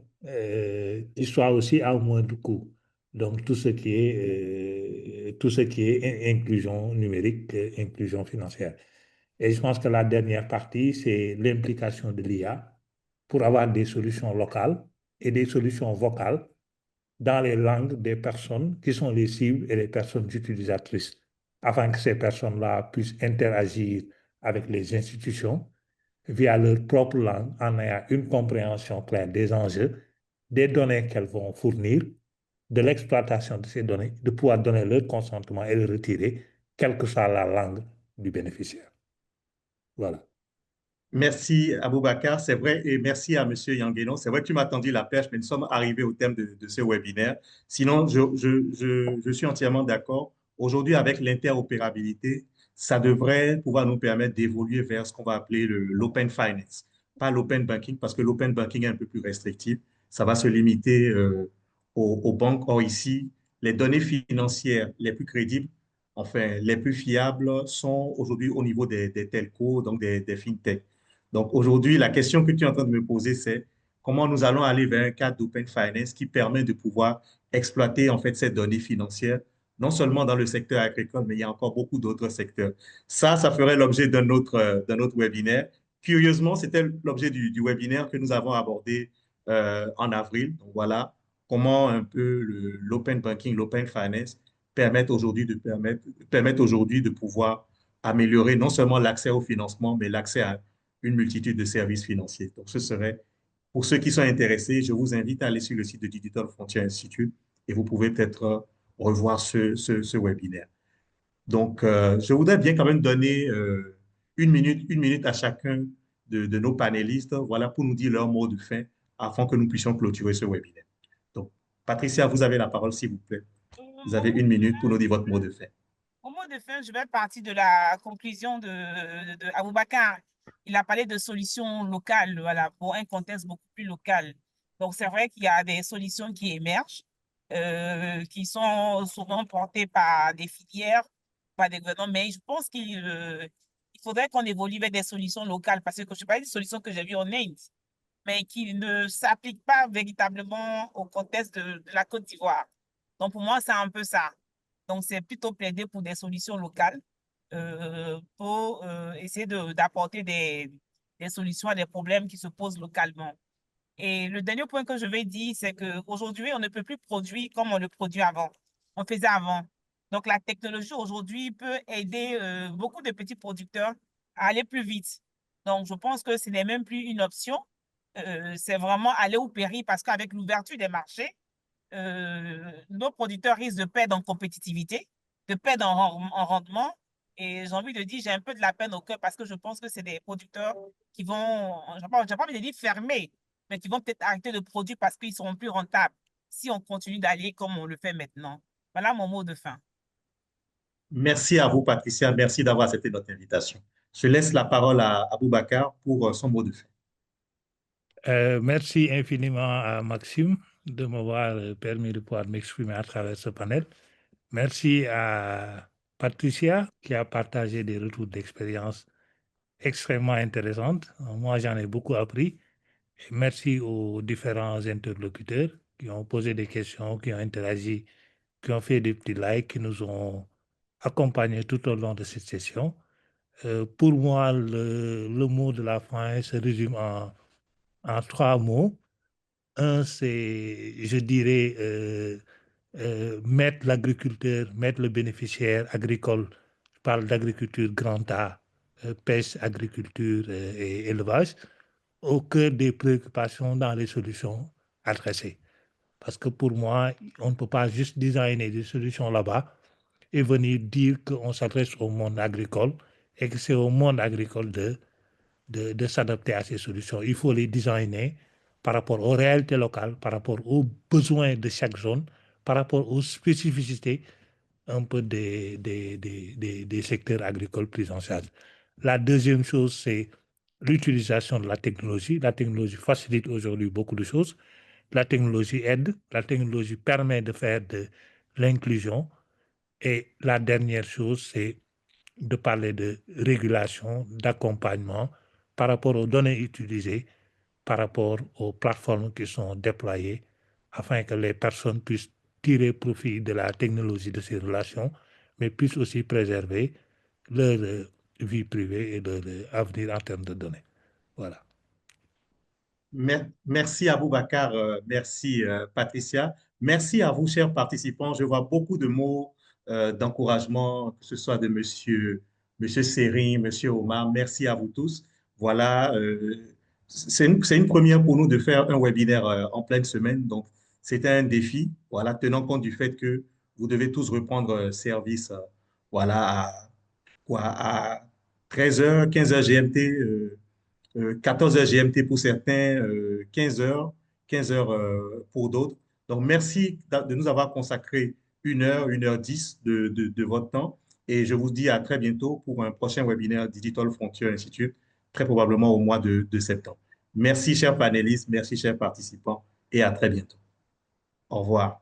qui soit aussi à moindre coût. Donc, tout ce qui est inclusion numérique, inclusion financière. Et je pense que la dernière partie, c'est l'implication de l'IA pour avoir des solutions locales et des solutions vocales dans les langues des personnes qui sont les cibles et les personnes utilisatrices, afin que ces personnes-là puissent interagir avec les institutions via leur propre langue en ayant une compréhension claire des enjeux, des données qu'elles vont fournir, de l'exploitation de ces données, de pouvoir donner leur consentement et le retirer, quelle que soit la langue du bénéficiaire. Voilà. Merci Aboubacar, c'est vrai, et merci à Monsieur Yangueno. C'est vrai que tu m'as tendu la perche, mais nous sommes arrivés au thème de ce webinaire. Sinon, je suis entièrement d'accord. Aujourd'hui, avec l'interopérabilité, ça devrait pouvoir nous permettre d'évoluer vers ce qu'on va appeler l'open finance. Pas l'open banking, parce que l'open banking est un peu plus restrictif. Ça va se limiter aux banques. Or, ici, les données financières les plus crédibles, enfin, les plus fiables, sont aujourd'hui au niveau des telcos, donc des fintechs. Donc aujourd'hui, la question que tu es en train de me poser, c'est comment nous allons aller vers un cadre d'open finance qui permet de pouvoir exploiter en fait ces données financières, non seulement dans le secteur agricole, mais il y a encore beaucoup d'autres secteurs. Ça ferait l'objet d'un autre webinaire. Curieusement, c'était l'objet du webinaire que nous avons abordé en avril. Donc voilà comment un peu l'open banking, l'open finance permettent aujourd'hui de pouvoir améliorer non seulement l'accès au financement, mais l'accès à une multitude de services financiers. Donc, ce serait, pour ceux qui sont intéressés, je vous invite à aller sur le site de Digital Frontier Institute et vous pouvez peut-être revoir ce webinaire. Donc, je voudrais bien quand même donner une minute à chacun de nos panélistes, voilà, pour nous dire leur mot de fin afin que nous puissions clôturer ce webinaire. Donc, Patricia, vous avez la parole, s'il vous plaît. Vous avez une minute pour nous dire votre mot de fin. Au mot de fin, je vais partir de la conclusion de Aboubacar. Il a parlé de solutions locales, voilà, pour un contexte beaucoup plus local. Donc, c'est vrai qu'il y a des solutions qui émergent, qui sont souvent portées par des filières, par des gouvernements, mais je pense il faudrait qu'on évolue vers des solutions locales, parce que je ne sais pas des solutions que j'ai vues en Inde, mais qui ne s'appliquent pas véritablement au contexte de la Côte d'Ivoire. Donc, pour moi, c'est un peu ça. Donc, c'est plutôt plaider pour des solutions locales pour essayer d'apporter des solutions à des problèmes qui se posent localement. Et le dernier point que je vais dire, c'est qu'aujourd'hui, on ne peut plus produire comme on le produit avant. On faisait avant. Donc, la technologie aujourd'hui peut aider beaucoup de petits producteurs à aller plus vite. Donc, je pense que ce n'est même plus une option. C'est vraiment aller au péril parce qu'avec l'ouverture des marchés, nos producteurs risquent de perdre en compétitivité, de perdre en rendement. Et j'ai envie de dire, j'ai un peu de la peine au cœur parce que je pense que c'est des producteurs qui vont, j'ai pas envie de dire fermer, mais qui vont peut-être arrêter de produire parce qu'ils seront plus rentables si on continue d'aller comme on le fait maintenant. Voilà mon mot de fin. Merci à vous, Patricia. Merci d'avoir accepté notre invitation. Je laisse la parole à Aboubacar pour son mot de fin. Merci infiniment à Maxime de m'avoir permis de pouvoir m'exprimer à travers ce panel. Merci à Patricia qui a partagé des retours d'expérience extrêmement intéressantes. Moi, j'en ai beaucoup appris. Et merci aux différents interlocuteurs qui ont posé des questions, qui ont interagi, qui ont fait des petits likes, qui nous ont accompagnés tout au long de cette session. Pour moi, le mot de la fin se résume en 3 mots. Un, c'est, je dirais, mettre l'agriculteur, mettre le bénéficiaire agricole, je parle d'agriculture grand A, pêche, agriculture et élevage, au cœur des préoccupations dans les solutions adressées. Parce que pour moi, on ne peut pas juste designer des solutions là-bas et venir dire qu'on s'adresse au monde agricole et que c'est au monde agricole de s'adapter à ces solutions. Il faut les designer par rapport aux réalités locales, par rapport aux besoins de chaque zone, par rapport aux spécificités un peu des secteurs agricoles pris en charge. La deuxième chose, c'est l'utilisation de la technologie. La technologie facilite aujourd'hui beaucoup de choses. La technologie aide, la technologie permet de faire de l'inclusion. Et la dernière chose, c'est de parler de régulation, d'accompagnement par rapport aux données utilisées, par rapport aux plateformes qui sont déployées, afin que les personnes puissent tirer profit de la technologie de ces relations, mais puissent aussi préserver leur vie privée et leur avenir en termes de données. Voilà. Merci à vous, Bakar. Merci, Patricia. Merci à vous, chers participants. Je vois beaucoup de mots d'encouragement, que ce soit de monsieur Sérin, monsieur Omar. Merci à vous tous. Voilà, c'est une première pour nous de faire un webinaire en pleine semaine. Donc, c'était un défi. Voilà, tenant compte du fait que vous devez tous reprendre service voilà, à 13h, 15h GMT. 14h GMT pour certains, 15 heures pour d'autres. Donc, merci de nous avoir consacré 1h10 de votre temps. Et je vous dis à très bientôt pour un prochain webinaire Digital Frontier Institute, très probablement au mois de septembre. Merci, chers panélistes, merci, chers participants, et à très bientôt. Au revoir.